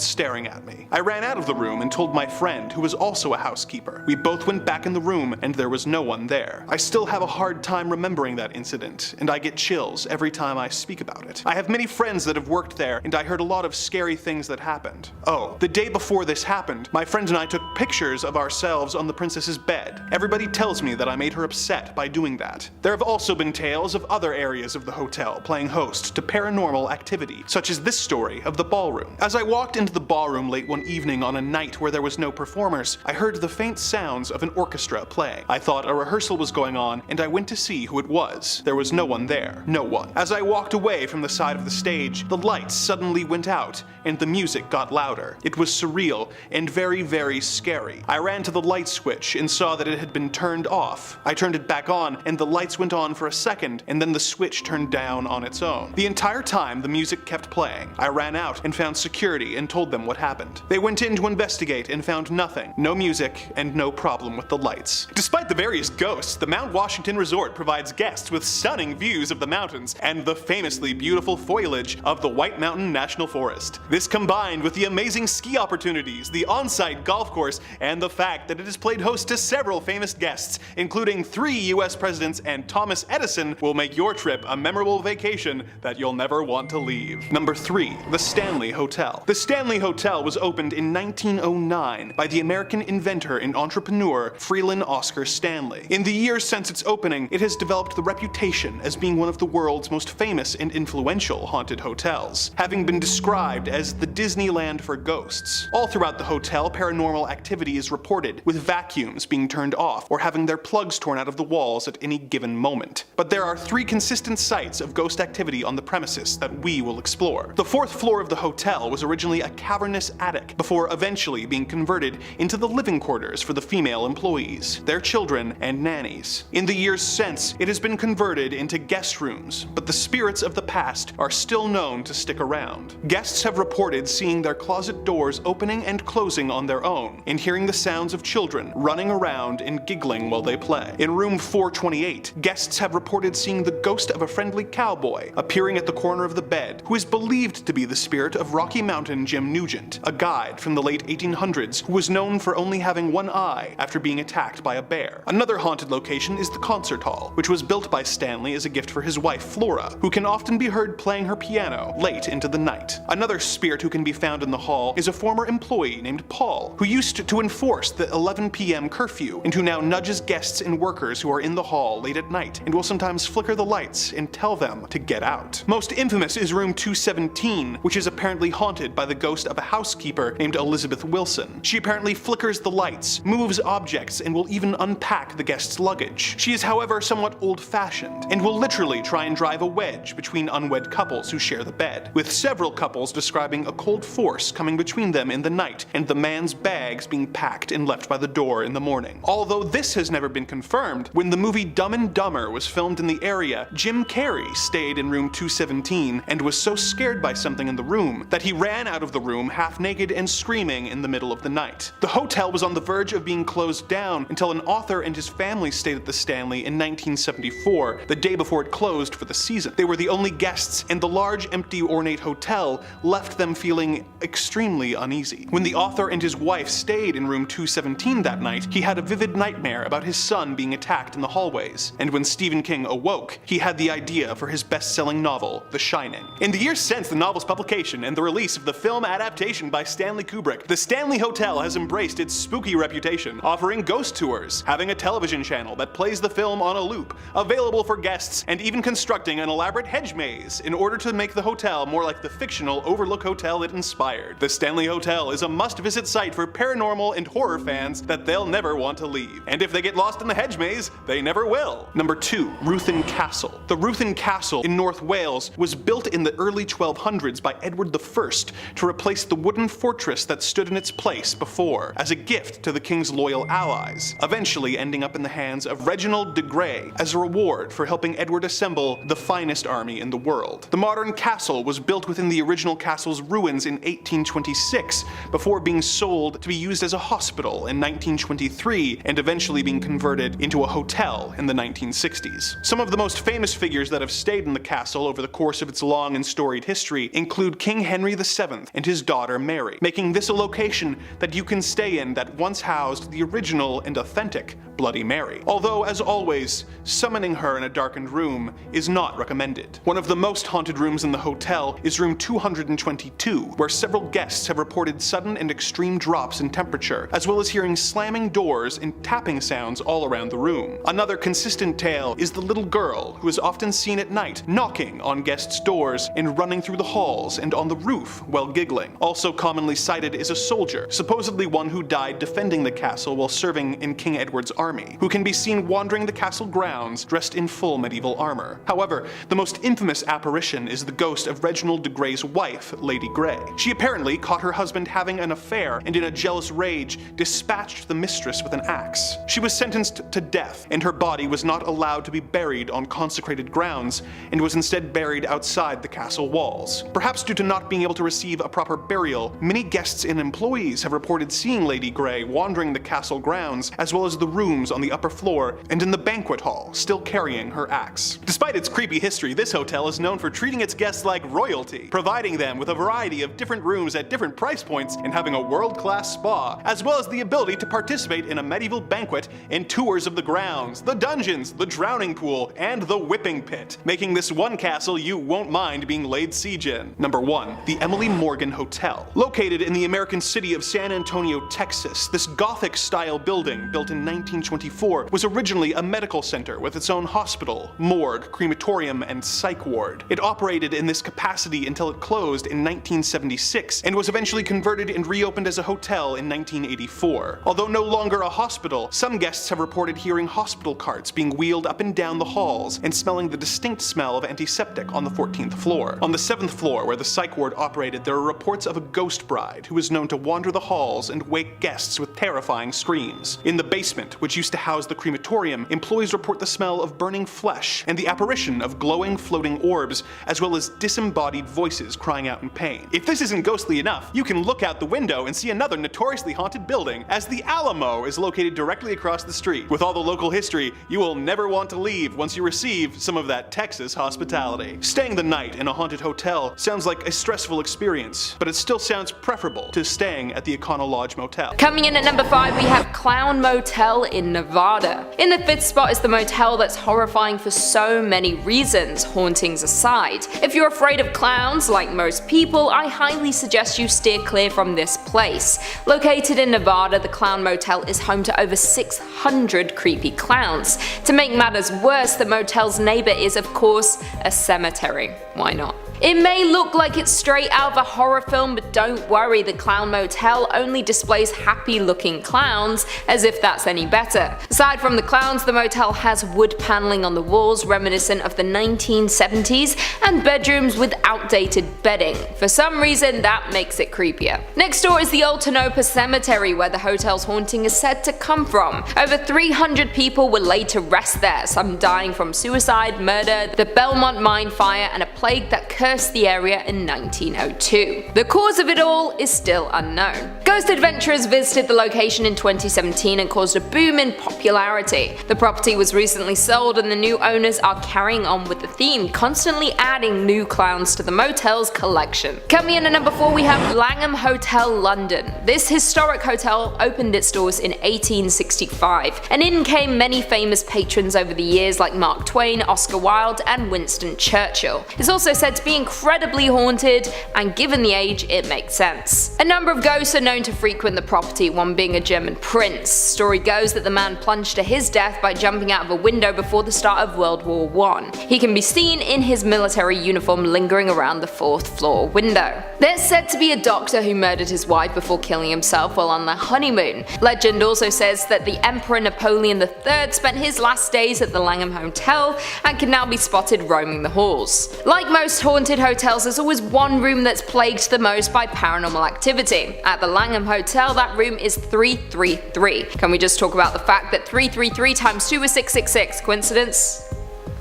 staring at me. I ran out of the room and told my friend, who was also a housekeeper. We both went back in the room and there was no one there. I still have a hard time remembering that incident, and I get chills every time I speak about it. I have many friends that have worked there, and I heard a lot of scary things that happened. Oh, the day before this happened, my friend and I took pictures of ourselves on the princess's bed. Everybody tells me that I made her upset by doing that. There have also been tales of other areas of the hotel playing host to paranormal activity, such as this story of the ballroom. As I walked into the ballroom late one evening on a night where there was no performers, I heard the faint sounds of an orchestra playing. I thought a rehearsal was going on, and I went to see who it was. There was no one there. No one. As I walked away from the side of the stage, the lights suddenly went out, and the music got louder. It was surreal and very, very scary. I ran to the light switch and saw that it had been turned off. I turned it back on, and the lights went on for a second, and then the switch turned down on its own. The entire time, the music kept playing. I ran out and found security and told them what happened. They went in to investigate and found nothing. No music and no problem with the lights. Despite the various ghosts, the Mount Washington Resort provides guests with stunning views of the mountains and the famously beautiful foliage of the White Mountain National Forest. This combined with the amazing ski opportunities, the on-site golf course, and the fact that it has played host to several famous guests, including 3 US presidents and Thomas Edison, will make your trip a memorable vacation that you'll never want to leave. Number 3. The Stanley Hotel. The Stanley Hotel was opened in 1909 by the American inventor and entrepreneur Freeland Oscar Stanley. In the years since its opening, it has developed the reputation as being one of the world's most famous and influential haunted hotels, having been described as the Disneyland for ghosts. All throughout the hotel, paranormal activity is reported, with vacuums being turned off or having their plugs torn out of the walls at any given moment. But there are 3 consistent sites of ghost activity on the premises that we will explore. The 4th floor of the hotel was originally a cavernous attic, before eventually being converted into the living quarters for the female employees, their children, and nannies. In the years since, it has been converted into guest rooms, but the spirits of the past are still known to stick around. Guests have reported seeing their closet doors opening and closing on their own, and hearing the sounds of children running around and giggling while they play. In room 428, guests have reported seeing the ghost of a friendly cowboy appearing at the corner of the bed, who is believed to be the spirit of Rocky Mountain Jim Nugent, a guide from the late 1800s who was known for only having one eye after being attacked by a bear. Another haunted location is the concert hall, which was built by Stanley as a gift for his wife Flora, who can often be heard playing her piano late into the night. Another spirit who can be found in the hall is a former employee named Paul, who used to enforce the 11 p.m. curfew and who now nudges guests and workers who are in the hall late at night and will sometimes flicker the lights and tell them to get out. Most infamous is room 217, which is apparently haunted by the ghost of a housekeeper named Elizabeth Wilson. She apparently flickers the lights, moves objects, and will even unpack the guest's luggage. She is, however, somewhat old-fashioned and will literally try and drive a wedge between unwed couples who share the bed, with several couples describing a cold force coming between them in the night and the man's bags being packed and left by the door in the morning. Although this has never been confirmed, when the movie Dumb and Dumber was filmed in the area, Jim Carrey stayed in in room 217 and was so scared by something in the room that he ran out of the room half naked and screaming in the middle of the night. The hotel was on the verge of being closed down until an author and his family stayed at the Stanley in 1974, the day before it closed for the season. They were the only guests, and the large, empty, ornate hotel left them feeling extremely uneasy. When the author and his wife stayed in room 217 that night, he had a vivid nightmare about his son being attacked in the hallways. And when Stephen King awoke, he had the idea for his best-selling novel, The Shining. In the years since the novel's publication and the release of the film adaptation by Stanley Kubrick, the Stanley Hotel has embraced its spooky reputation, offering ghost tours, having a television channel that plays the film on a loop, available for guests, and even constructing an elaborate hedge maze in order to make the hotel more like the fictional Overlook Hotel it inspired. The Stanley Hotel is a must-visit site for paranormal and horror fans that they'll never want to leave. And if they get lost in the hedge maze, they never will. Number 2. Ruthin Castle. The Ruthin Castle in North Wales was built in the early 1200s by Edward I to replace the wooden fortress that stood in its place before, as a gift to the king's loyal allies, eventually ending up in the hands of Reginald de Grey as a reward for helping Edward assemble the finest army in the world. The modern castle was built within the original castle's ruins in 1826, before being sold to be used as a hospital in 1923 and eventually being converted into a hotel in the 1960s. Some of the most famous figures that have stayed in the castle over the course of its long and storied history include King Henry VII and his daughter Mary, making this a location that you can stay in that once housed the original and authentic Bloody Mary. Although, as always, summoning her in a darkened room is not recommended. One of the most haunted rooms in the hotel is room 222, where several guests have reported sudden and extreme drops in temperature, as well as hearing slamming doors and tapping sounds all around the room. Another consistent tale is the little girl who is often seen at night knocking on guests' doors and running through the halls and on the roof while giggling. Also commonly cited is a soldier, supposedly one who died defending the castle while serving in King Edward's army, who can be seen wandering the castle grounds dressed in full medieval armor. However, the most infamous apparition is the ghost of Reginald de Grey's wife, Lady Grey. She apparently caught her husband having an affair and in a jealous rage dispatched the mistress with an axe. She was sentenced to death, and her body was not allowed to be buried on consecrated grounds and was instead buried outside the castle walls. Perhaps due to not being able to receive a proper burial, many guests and employees have reported seeing Lady Grey wandering the castle grounds, as well as the rooms on the upper floor and in the banquet hall, still carrying her axe. Despite its creepy history, this hotel is known for treating its guests like royalty, providing them with a variety of different rooms at different price points and having a world-class spa, as well as the ability to participate in a medieval banquet and tours of the grounds, the dungeons, the drowning pool, and the whipping pit, making this one castle you won't mind being laid siege in. Number 1. The Emily Morgan Hotel. Located in the American city of San Antonio, Texas, this Gothic-style building, built in 1924, was originally a medical center with its own hospital, morgue, crematorium, and psych ward. It operated in this capacity until it closed in 1976 and was eventually converted and reopened as a hotel in 1984. Although no longer a hospital, some guests have reported hearing hospital carts being wheeled up and down the halls and smelling the distinct smell of antiseptic on the 14th floor. On the 7th floor, where the psych ward operated, there are reports of a ghost bride who is known to wander the halls and wake guests with terrifying screams. In the basement, which used to house the crematorium, employees report the smell of burning flesh and the apparition of glowing floating orbs, as well as disembodied voices crying out in pain. If this isn't ghostly enough, you can look out the window and see another notoriously haunted building, as the Alamo is located directly across the street. With all the local history, you will never want to leave once you receive some of that Texas hospitality. Staying the night in a haunted hotel sounds like a stressful experience, but it still sounds preferable to staying at the Econo Lodge Motel. Coming in at number 5, we have Clown Motel in Nevada. In the 5th spot is the motel that's horrifying for so many reasons, hauntings aside. If you're afraid of clowns, like most people, I highly suggest you steer clear from this place. Located in Nevada, the Clown Motel is home to over 600 creepy clowns. To make matters worse, the motel's neighbor is, of course, a cemetery. Why not? It may look like it's straight out of a horror film, but don't worry, the Clown Motel only displays happy looking clowns, as if that's any better. Aside from the clowns, the motel has wood paneling on the walls reminiscent of the 1970s and bedrooms with outdated bedding. For some reason, that makes it creepier. Next door is the Old Tonopah Cemetery, where the hotel's haunting is said to come from. Over 300 people were laid to rest there, some dying from suicide, murder, the Belmont mine fire, and a plague that cursed the area in 1902. The cause of it all is still unknown. Ghost adventurers visited the location in 2017 and caused a boom in popularity. The property was recently sold and the new owners are carrying on with the theme, constantly adding new clowns to the motel's collection. Coming in at number 4, we have Langham Hotel London. This historic hotel opened its doors in 1865, and in came many famous patrons over the years like Mark Twain, Oscar Wilde, and Winston Churchill. It's also said to be incredibly haunted, and given the age, it makes sense. A number of ghosts are known to frequent the property, one being a German prince. Story goes that the man plunged to his death by jumping out of a window before the start of World War I. He can be seen in his military uniform lingering around the 4th floor window. There's said to be a doctor who murdered his wife before killing himself while on their honeymoon. Legend also says that the Emperor Napoleon III spent his last days at the Langham Hotel and can now be spotted roaming the halls. Like most haunted hotels, there's always one room that's plagued the most by paranormal activity. At the Langham Hotel, that room is 333. Can we just talk about the fact that 333 times 2 is 666? Coincidence?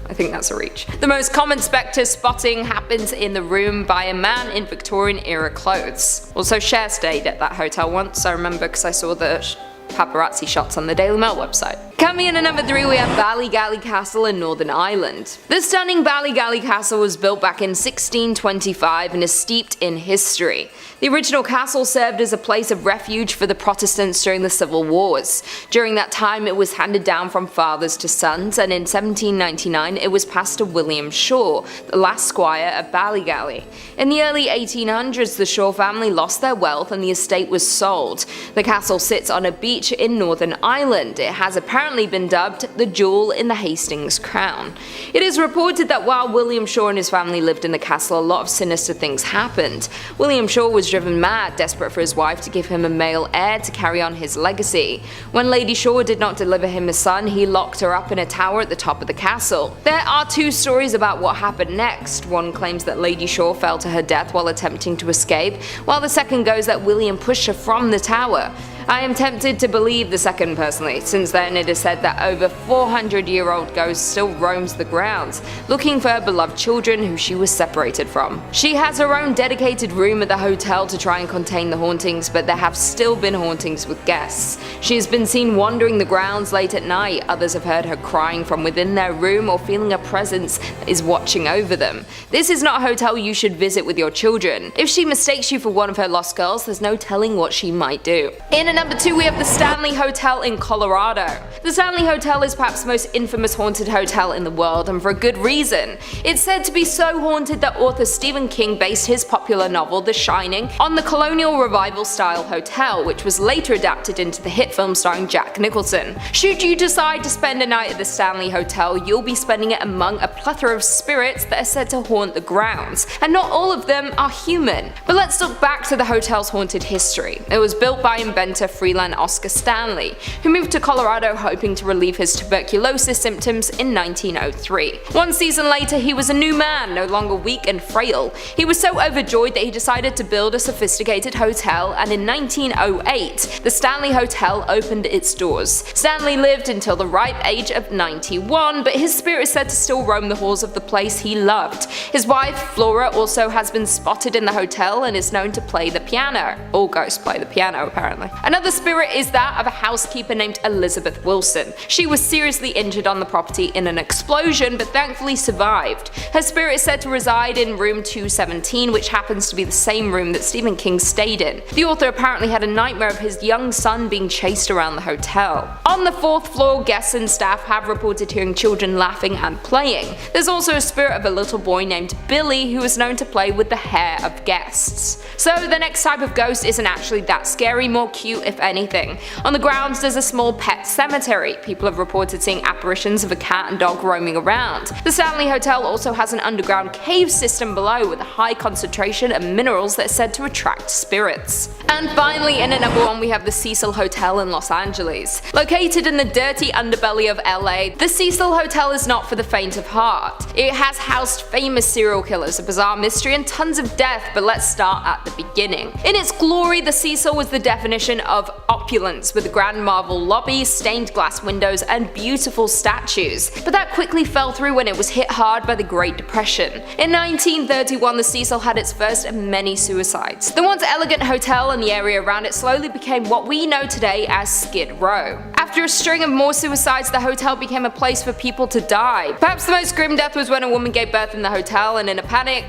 I think that's a reach. The most common spectre spotting happens in the room by a man in Victorian era clothes. Also, Cher stayed at that hotel once, I remember, because I saw the paparazzi shots on the Daily Mail website. Coming in at number 3, we have Ballygally Castle in Northern Ireland. The stunning Ballygally Castle was built back in 1625 and is steeped in history. The original castle served as a place of refuge for the Protestants during the Civil Wars. During that time, it was handed down from fathers to sons, and in 1799 it was passed to William Shaw, the last squire of Ballygally. In the early 1800s, the Shaw family lost their wealth and the estate was sold. The castle sits on a beach in Northern Ireland. It has apparently been dubbed the jewel in the Hastings crown. It is reported that while William Shaw and his family lived in the castle, a lot of sinister things happened. William Shaw was driven mad, desperate for his wife to give him a male heir to carry on his legacy. When Lady Shaw did not deliver him a son, he locked her up in a tower at the top of the castle. There are 2 stories about what happened next. One claims that Lady Shaw fell to her death while attempting to escape, while the second goes that William pushed her from the tower. I am tempted to believe the second personally, since then it is said that over 400-year-old ghost still roams the grounds, looking for her beloved children who she was separated from. She has her own dedicated room at the hotel to try and contain the hauntings, but there have still been hauntings with guests. She has been seen wandering the grounds late at night, others have heard her crying from within their room or feeling a presence that is watching over them. This is not a hotel you should visit with your children. If she mistakes you for one of her lost girls, there's no telling what she might do. In number 2, we have the Stanley Hotel in Colorado. The Stanley Hotel is perhaps the most infamous haunted hotel in the world, and for a good reason. It's said to be so haunted that author Stephen King based his popular novel The Shining on the colonial revival style hotel, which was later adapted into the hit film starring Jack Nicholson. Should you decide to spend a night at the Stanley Hotel, you'll be spending it among a plethora of spirits that are said to haunt the grounds, and not all of them are human. But let's look back to the hotel's haunted history. It was built by inventor Freeland Oscar Stanley, who moved to Colorado hoping to relieve his tuberculosis symptoms in 1903. One season later, he was a new man, no longer weak and frail. He was so overjoyed that he decided to build a sophisticated hotel, and in 1908, the Stanley Hotel opened its doors. Stanley lived until the ripe age of 91, but his spirit is said to still roam the halls of the place he loved. His wife, Flora, also has been spotted in the hotel and is known to play the piano. All ghosts play the piano, apparently. Another spirit is that of a housekeeper named Elizabeth Wilson. She was seriously injured on the property in an explosion, but thankfully survived. Her spirit is said to reside in room 217, which happens to be the same room that Stephen King stayed in. The author apparently had a nightmare of his young son being chased around the hotel. On the 4th floor, guests and staff have reported hearing children laughing and playing. There's also a spirit of a little boy named Billy who is known to play with the hair of guests. So the next type of ghost isn't actually that scary, more cute few, if anything. On the grounds there's a small pet cemetery. People have reported seeing apparitions of a cat and dog roaming around. The Stanley Hotel also has an underground cave system below with a high concentration of minerals that are said to attract spirits. And finally, in at number 1 we have the Cecil Hotel in Los Angeles. Located in the dirty underbelly of LA, the Cecil Hotel is not for the faint of heart. It has housed famous serial killers, a bizarre mystery, and tons of death, but let's start at the beginning. In its glory, the Cecil was the definition of opulence, with a grand marble lobby, stained glass windows, and beautiful statues. But that quickly fell through when it was hit hard by the Great Depression. In 1931, the Cecil had its first of many suicides. The once elegant hotel and the area around it slowly became what we know today as Skid Row. After a string of more suicides, the hotel became a place for people to die. Perhaps the most grim death was when a woman gave birth in the hotel and in a panic,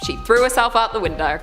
she threw herself out the window.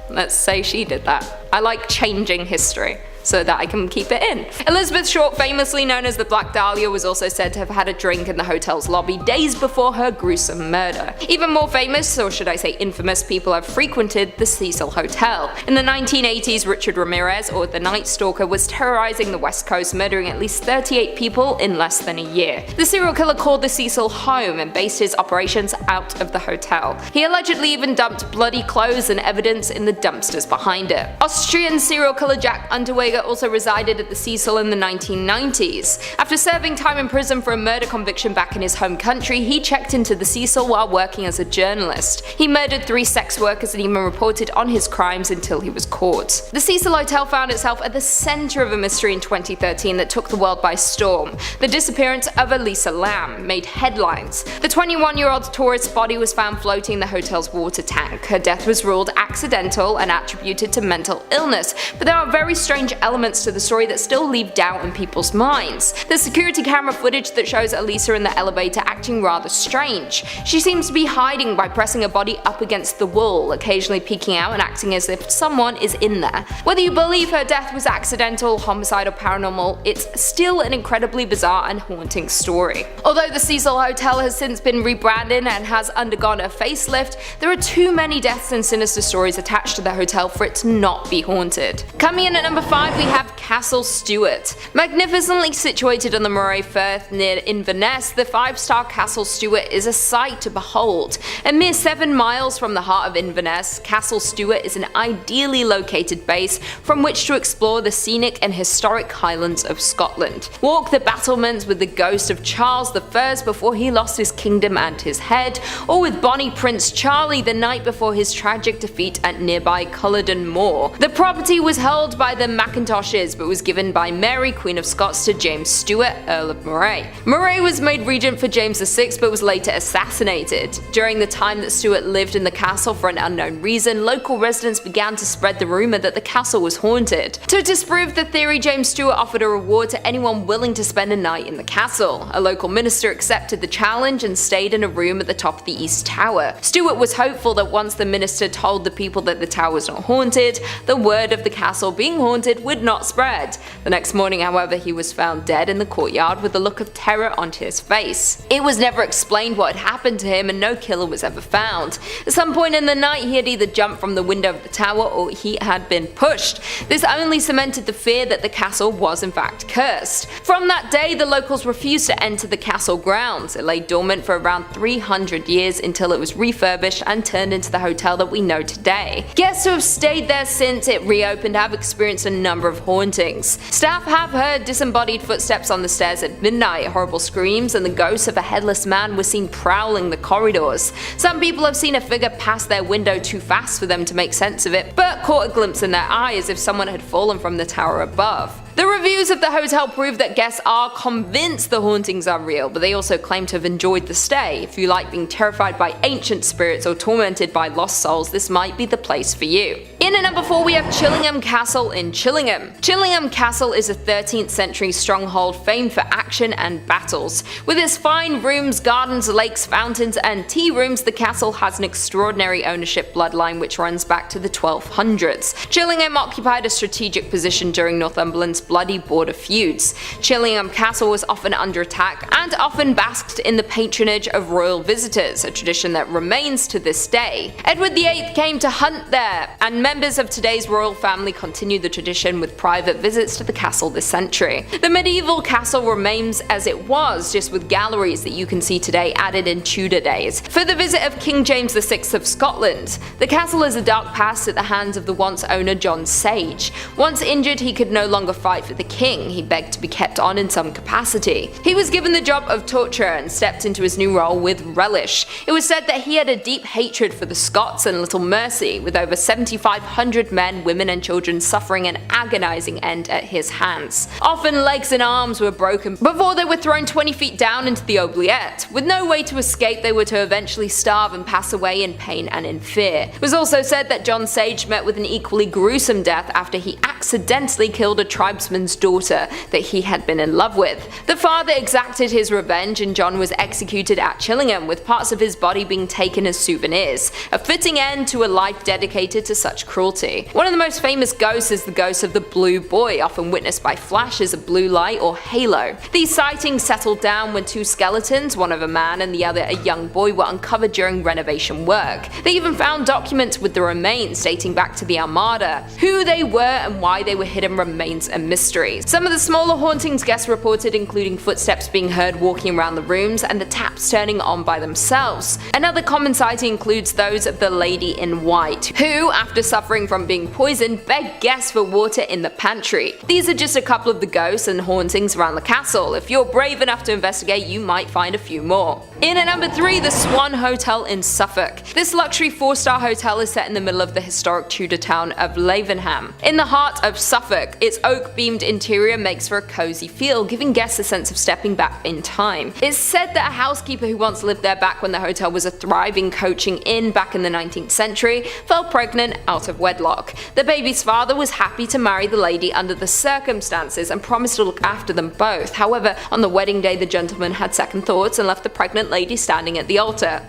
Let's say she did that. I like changing history so that I can keep it in. Elizabeth Short, famously known as the Black Dahlia, was also said to have had a drink in the hotel's lobby days before her gruesome murder. Even more famous, or should I say infamous, people have frequented the Cecil Hotel. In the 1980s, Richard Ramirez, or the Night Stalker, was terrorizing the West Coast, murdering at least 38 people in less than a year. The serial killer called the Cecil home and based his operations out of the hotel. He allegedly even dumped bloody clothes and evidence in the dumpsters behind it. Austrian serial killer Jack Unterweger also resided at the Cecil in the 1990s. After serving time in prison for a murder conviction back in his home country, he checked into the Cecil while working as a journalist. He murdered 3 sex workers and even reported on his crimes until he was caught. The Cecil Hotel found itself at the center of a mystery in 2013 that took the world by storm. The disappearance of Elisa Lam made headlines. The 21-year-old tourist's body was found floating in the hotel's water tank. Her death was ruled accidental and attributed to mental illness, but there are very strange elements to the story that still leave doubt in people's minds. There's security camera footage that shows Elisa in the elevator acting rather strange. She seems to be hiding by pressing her body up against the wall, occasionally peeking out and acting as if someone is in there. Whether you believe her death was accidental, homicide, or paranormal, it's still an incredibly bizarre and haunting story. Although the Cecil Hotel has since been rebranded and has undergone a facelift, there are too many deaths and sinister stories attached to the hotel for it to not be haunted. Coming in at number 5 we have Castle Stuart. Magnificently situated on the Moray Firth near Inverness, the 5-star Castle Stuart is a sight to behold. A mere 7 miles from the heart of Inverness, Castle Stuart is an ideally located base from which to explore the scenic and historic Highlands of Scotland. Walk the battlements with the ghost of Charles I before he lost his kingdom and his head, or with Bonnie Prince Charlie the night before his tragic defeat at nearby Culloden Moor. The property was held by the Macintoshes but was given by Mary, Queen of Scots, to James Stuart, Earl of Moray. Moray was made regent for James VI but was later assassinated. During the time that Stuart lived in the castle for an unknown reason, local residents began to spread the rumour that the castle was haunted. To disprove the theory, James Stuart offered a reward to anyone willing to spend a night in the castle. A local minister accepted the challenge and stayed in a room at the top of the East Tower. Stuart was hopeful that once the minister told the people that the tower was not haunted, the word of the castle being haunted would not spread. The next morning, however, he was found dead in the courtyard with a look of terror on his face. It was never explained what had happened to him and no killer was ever found. At some point in the night, he had either jumped from the window of the tower or he had been pushed. This only cemented the fear that the castle was in fact cursed. From that day, the locals refused to enter the castle grounds. It lay dormant for around 300 years until it was refurbished and turned into the hotel that we know today. Guests who have stayed there since it reopened have experienced a number of hauntings. Staff have heard disembodied footsteps on the stairs at midnight, horrible screams, and the ghost of a headless man was seen prowling the corridors. Some people have seen a figure pass their window too fast for them to make sense of it, but caught a glimpse in their eye as if someone had fallen from the tower above. The reviews of the hotel prove that guests are convinced the hauntings are real, but they also claim to have enjoyed the stay. If you like being terrified by ancient spirits or tormented by lost souls, this might be the place for you. In at number 4 we have Chillingham Castle in Chillingham. Chillingham Castle is a 13th century stronghold famed for action and battles. With its fine rooms, gardens, lakes, fountains, and tea rooms, the castle has an extraordinary ownership bloodline which runs back to the 1200s. Chillingham occupied a strategic position during Northumberland's bloody border feuds. Chillingham Castle was often under attack and often basked in the patronage of royal visitors, a tradition that remains to this day. Edward VIII came to hunt there, and members members of today's royal family continue the tradition with private visits to the castle this century. The medieval castle remains as it was, just with galleries that you can see today added in Tudor days. For the visit of King James VI of Scotland, the castle is a dark past at the hands of the once owner John Sage. Once injured, he could no longer fight for the king. He begged to be kept on in some capacity. He was given the job of torturer and stepped into his new role with relish. It was said that he had a deep hatred for the Scots and little mercy, with over 7,500 men, women and children suffering an agonizing end at his hands. Often legs and arms were broken before they were thrown 20 feet down into the oubliette. With no way to escape, they were to eventually starve and pass away in pain and in fear. It was also said that John Sage met with an equally gruesome death after he accidentally killed a tribesman's daughter that he had been in love with. The father exacted his revenge and John was executed at Chillingham, with parts of his body being taken as souvenirs, a fitting end to a life dedicated to such cruelty. One of the most famous ghosts is the ghost of the Blue Boy, often witnessed by flashes of blue light or halo. These sightings settled down when two skeletons, one of a man and the other a young boy, were uncovered during renovation work. They even found documents with the remains dating back to the Armada. Who they were and why they were hidden remains a mystery. Some of the smaller hauntings guests reported including footsteps being heard walking around the rooms and the taps turning on by themselves. Another common sighting includes those of the Lady in White, who, after suffering from being poisoned, begged guests for water in the pantry. These are just a couple of the ghosts and hauntings around the castle. If you're brave enough to investigate, you might find a few more. In at number 3, the Swan Hotel in Suffolk. This luxury 4-star hotel is set in the middle of the historic Tudor town of Lavenham. In the heart of Suffolk, its oak-beamed interior makes for a cozy feel, giving guests a sense of stepping back in time. It's said that a housekeeper who once lived there back when the hotel was a thriving coaching inn back in the 19th century fell pregnant out of wedlock. The baby's father was happy to marry the lady under the circumstances and promised to look after them both. However, on the wedding day, the gentleman had second thoughts and left the pregnant lady standing at the altar.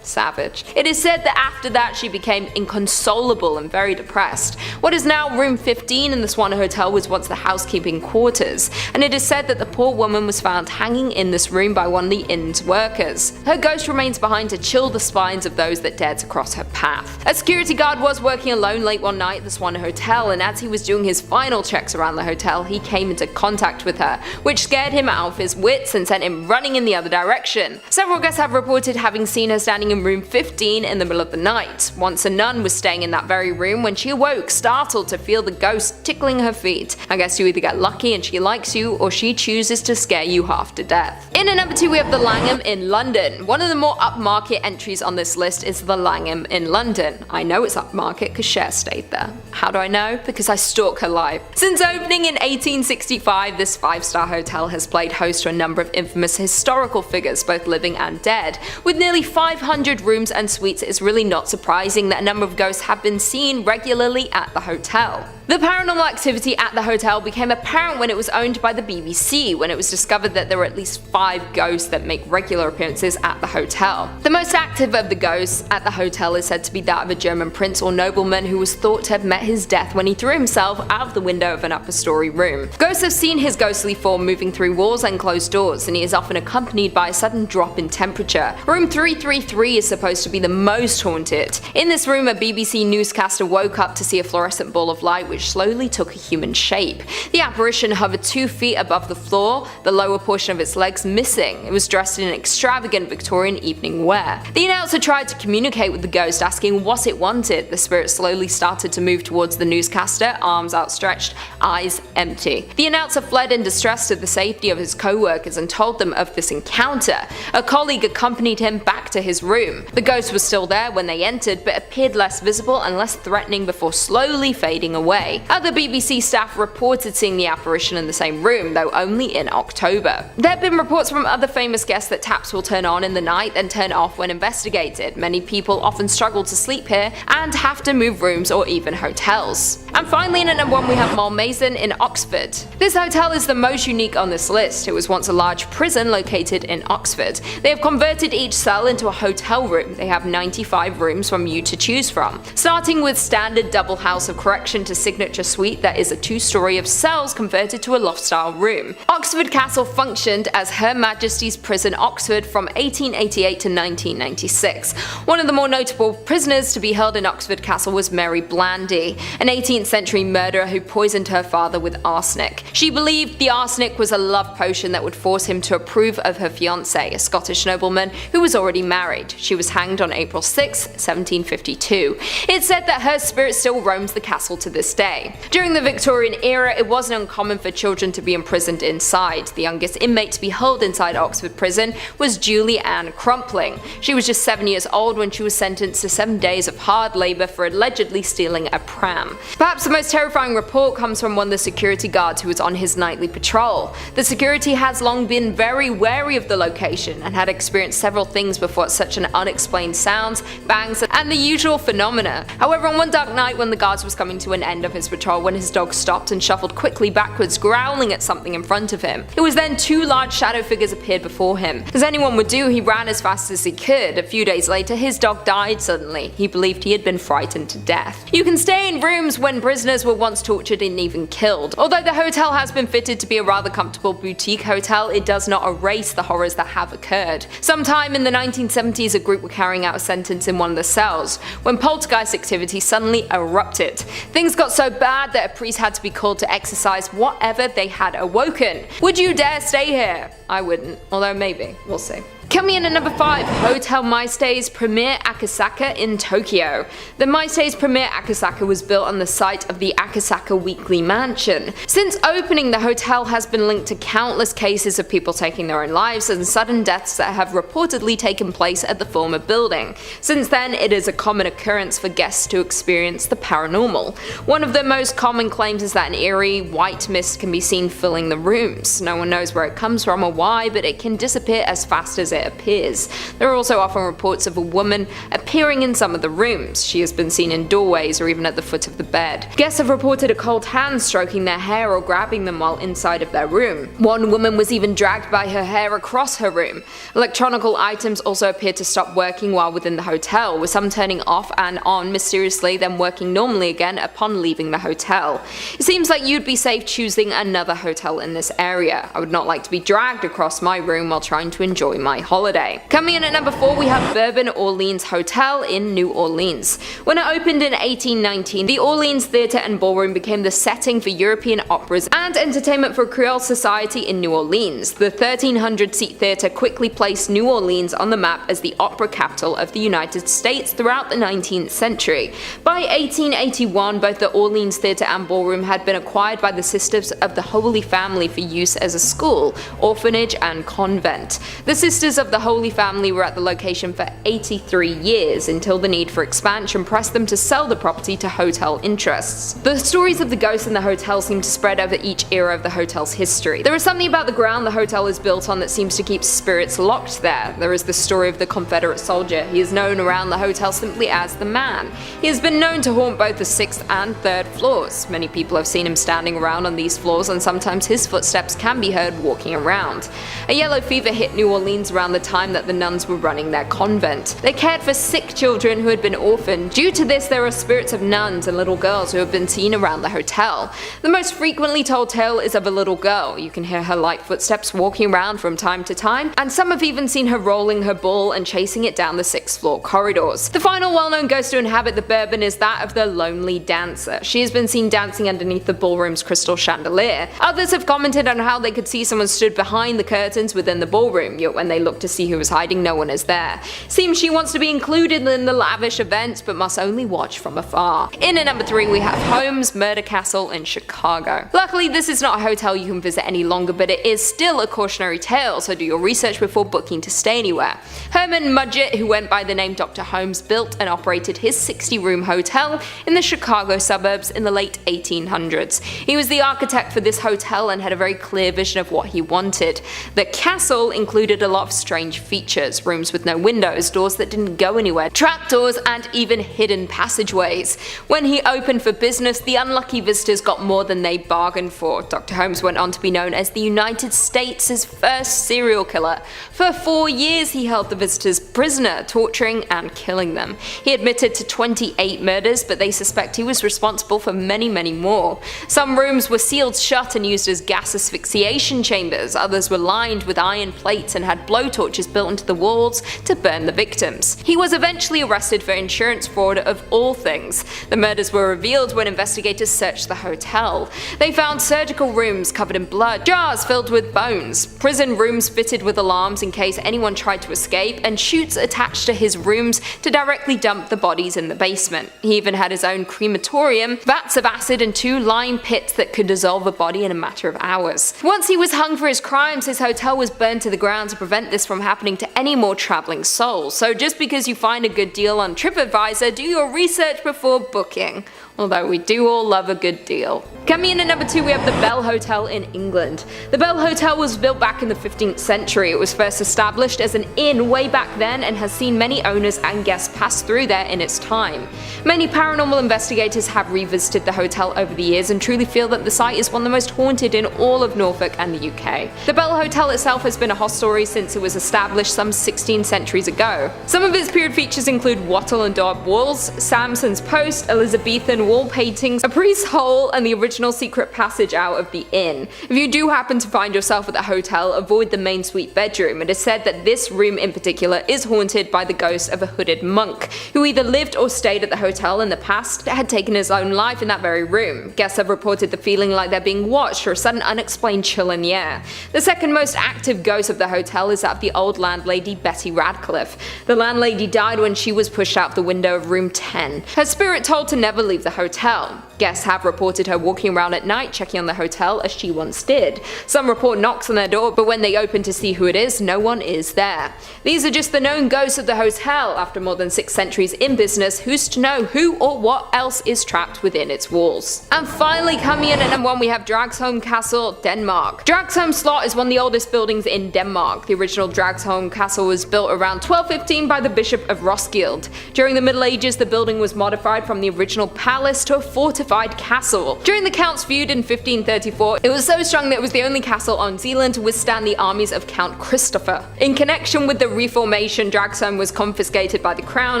Savage. It is said that after that she became inconsolable and very depressed. What is now room 15 in the Swan Hotel was once the housekeeping quarters, and it is said that the poor woman was found hanging in this room by one of the inn's workers. Her ghost remains behind to chill the spines of those that dared to cross her path. A security guard was working alone late one night at the Swan Hotel, and as he was doing his final checks around the hotel, he came into contact with her, which scared him out of his wits and sent him running in the other direction. Several guests have reported having seen her standing in room 15 in the middle of the night. Once a nun was staying in that very room when she awoke, startled to feel the ghost tickling her feet. I guess you either get lucky and she likes you, or she chooses to scare you half to death. In at number 2 we have the Langham in London. One of the more upmarket entries on this list is the Langham in London. I know it's upmarket because Cher stayed there. How do I know? Because I stalk her live. Since opening in 1865, this 5-star hotel has played host to a number of infamous historical figures, both living and dead. With nearly 500 rooms and suites, it's really not surprising that a number of ghosts have been seen regularly at the hotel. The paranormal activity at the hotel became apparent when it was owned by the BBC, when it was discovered that there were at least 5 ghosts that make regular appearances at the hotel. The most active of the ghosts at the hotel is said to be that of a German prince or nobleman who was thought to have met his death when he threw himself out of the window of an upper story room. Ghosts have seen his ghostly form moving through walls and closed doors, and he is often accompanied by a sudden drop in temperature. Room 333 is supposed to be the most haunted. In this room, a BBC newscaster woke up to see a fluorescent ball of light which slowly took a human shape. The apparition hovered 2 feet above the floor, the lower portion of its legs missing. It was dressed in extravagant Victorian evening wear. The announcer tried to communicate with the ghost, asking what it wanted. The spirit slowly started to move towards the newscaster, arms outstretched, eyes empty. The announcer fled in distress to the safety of his co-workers and told them of this encounter. A colleague accompanied him back to his room. The ghost was still there when they entered, but appeared less visible and less threatening before slowly fading away. Other BBC staff reported seeing the apparition in the same room, though only in October. There have been reports from other famous guests that taps will turn on in the night, then turn off when investigated. Many people often struggle to sleep here and have to move rooms or even hotels. And finally, in at number 1 we have Malmaison in Oxford. This hotel is the most unique on this list. It was once a large prison located in Oxford. They have converted each cell into a hotel room. They have 95 rooms from you to choose from, starting with standard double house of correction to 6 signature suite that is a two-story of cells converted to a loft-style room. Oxford Castle functioned as Her Majesty's Prison Oxford from 1888 to 1996. One of the more notable prisoners to be held in Oxford Castle was Mary Blandy, an 18th century murderer who poisoned her father with arsenic. She believed the arsenic was a love potion that would force him to approve of her fiancé, a Scottish nobleman who was already married. She was hanged on April 6, 1752. It's said that her spirit still roams the castle to this day. During the Victorian era, it wasn't uncommon for children to be imprisoned inside. The youngest inmate to be held inside Oxford Prison was Julie Ann Crumpling. She was just 7 years old when she was sentenced to 7 days of hard labour for allegedly stealing a pram. Perhaps the most terrifying report comes from one of the security guards who was on his nightly patrol. The security has long been very wary of the location and had experienced several things before such an unexplained sounds, bangs, and the usual phenomena. However, on one dark night when the guards was coming to an end of his patrol, when his dog stopped and shuffled quickly backwards, growling at something in front of him, it was then two large shadow figures appeared before him. As anyone would do, he ran as fast as he could. A few days later, his dog died suddenly. He believed he had been frightened to death. You can stay in rooms when prisoners were once tortured and even killed. Although the hotel has been fitted to be a rather comfortable boutique hotel, it does not erase the horrors that have occurred. Sometime in the 1970s, a group were carrying out a sentence in one of the cells when poltergeist activity suddenly erupted. Things got so bad that a priest had to be called to exorcise whatever they had awoken. Would you dare stay here? I wouldn't, although maybe, we'll see. Coming in at number 5, Hotel Maestay's Premier Akasaka in Tokyo. The Maestay's Premier Akasaka was built on the site of the Akasaka Weekly Mansion. Since opening, the hotel has been linked to countless cases of people taking their own lives and sudden deaths that have reportedly taken place at the former building. Since then, it is a common occurrence for guests to experience the paranormal. One of the most common claims is that an eerie, white mist can be seen filling the rooms. No one knows where it comes from or why, but it can disappear as fast as it appears. There are also often reports of a woman appearing in some of the rooms. She has been seen in doorways or even at the foot of the bed. Guests have reported a cold hand stroking their hair or grabbing them while inside of their room. One woman was even dragged by her hair across her room. Electronical items also appeared to stop working while within the hotel, with some turning off and on mysteriously, then working normally again upon leaving the hotel. It seems like you'd be safe choosing another hotel in this area. I would not like to be dragged across my room while trying to enjoy my holiday. Coming in at number 4, we have Bourbon Orleans Hotel in New Orleans. When it opened in 1819, the Orleans Theatre and Ballroom became the setting for European operas and entertainment for Creole society in New Orleans. The 1,300-seat theatre quickly placed New Orleans on the map as the opera capital of the United States throughout the 19th century. By 1881, both the Orleans Theatre and Ballroom had been acquired by the Sisters of the Holy Family for use as a school, orphanage, and convent. The Sisters of the Holy Family were at the location for 83 years until the need for expansion pressed them to sell the property to hotel interests. The stories of the ghosts in the hotel seem to spread over each era of the hotel's history. There is something about the ground the hotel is built on that seems to keep spirits locked there. There is the story of the Confederate soldier. He is known around the hotel simply as the Man. He has been known to haunt both the 6th and 3rd floors. Many people have seen him standing around on these floors, and sometimes his footsteps can be heard walking around. A yellow fever hit New Orleans around the time that the nuns were running their convent. They cared for sick children who had been orphaned. Due to this, there are spirits of nuns and little girls who have been seen around the hotel. The most frequently told tale is of a little girl. You can hear her light footsteps walking around from time to time, and some have even seen her rolling her ball and chasing it down the 6th floor corridors. The final well-known ghost to inhabit the Bourbon is that of the Lonely Dancer. She has been seen dancing underneath the ballroom's crystal chandelier. Others have commented on how they could see someone stood behind the curtains within the ballroom, yet when they look to see who is hiding, no one is there. Seems she wants to be included in the lavish events, but must only watch from afar. In at number 3, we have Holmes Murder Castle in Chicago. Luckily, this is not a hotel you can visit any longer, but it is still a cautionary tale, so do your research before booking to stay anywhere. Herman Mudgett, who went by the name Dr. Holmes, built and operated his 60-room hotel in the Chicago suburbs in the late 1800s. He was the architect for this hotel and had a very clear vision of what he wanted. The castle included a lot of strange features: rooms with no windows, doors that didn't go anywhere, trapdoors, and even hidden passageways. When he opened for business, the unlucky visitors got more than they bargained for. Dr. Holmes went on to be known as the United States' first serial killer. For 4 years he held the visitors prisoner, torturing and killing them. He admitted to 28 murders, but they suspect he was responsible for many more. Some rooms were sealed shut and used as gas asphyxiation chambers, others were lined with iron plates and had blowtorches built into the walls to burn the victims. He was eventually arrested for insurance fraud of all things. The murders were revealed when investigators searched the hotel. They found surgical rooms covered in blood, jars filled with bones, prison rooms fitted with alarms in case anyone tried to escape, and chutes attached to his rooms to directly dump the bodies in the basement. He even had his own crematorium, vats of acid, and 2 lime pits that could dissolve a body in a matter of hours. Once he was hung for his crimes, his hotel was burned to the ground to prevent this from happening to any more traveling souls. So just because you find a good deal on TripAdvisor, do your research before booking. Although we do all love a good deal. Coming in at number 2, we have the Bell Hotel in England. The Bell Hotel was built back in the 15th century. It was first established as an inn way back then and has seen many owners and guests pass through there in its time. Many paranormal investigators have revisited the hotel over the years and truly feel that the site is one of the most haunted in all of Norfolk and the UK. The Bell Hotel itself has been a hostelry since it was established some 16 centuries ago. Some of its period features include wattle and daub walls, Samson's post, Elizabethan wall paintings, a priest's hole, and the original secret passage out of the inn. If you do happen to find yourself at the hotel, avoid the main suite bedroom. It is said that this room in particular is haunted by the ghost of a hooded monk, who either lived or stayed at the hotel in the past, had taken his own life in that very room. Guests have reported the feeling like they're being watched or a sudden unexplained chill in the air. The second most active ghost of the hotel is that of the old landlady Betty Radcliffe. The landlady died when she was pushed out the window of room 10. Her spirit told to never leave the hotel. Guests have reported her walking around at night checking on the hotel as she once did. Some report knocks on their door, but when they open to see who it is, no one is there. These are just the known ghosts of the hotel. After more than 6 centuries in business, who's to know who or what else is trapped within its walls? And finally, coming in at number 1, we have Dragsholm Castle, Denmark. Dragsholm Slot is one of the oldest buildings in Denmark. The original Dragsholm Castle was built around 1215 by the Bishop of Roskilde. During the Middle Ages, the building was modified from the original palace to a fortified castle. During the Count's feud in 1534, it was so strong that it was the only castle on Zealand to withstand the armies of Count Christopher. In connection with the Reformation, Dragsholm was confiscated by the crown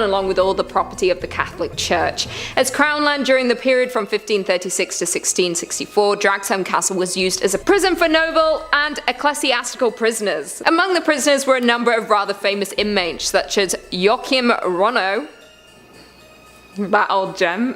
along with all the property of the Catholic Church. As crown land during the period from 1536 to 1664, Dragsholm Castle was used as a prison for noble and ecclesiastical prisoners. Among the prisoners were a number of rather famous inmates such as Joachim Ronno, that old gem,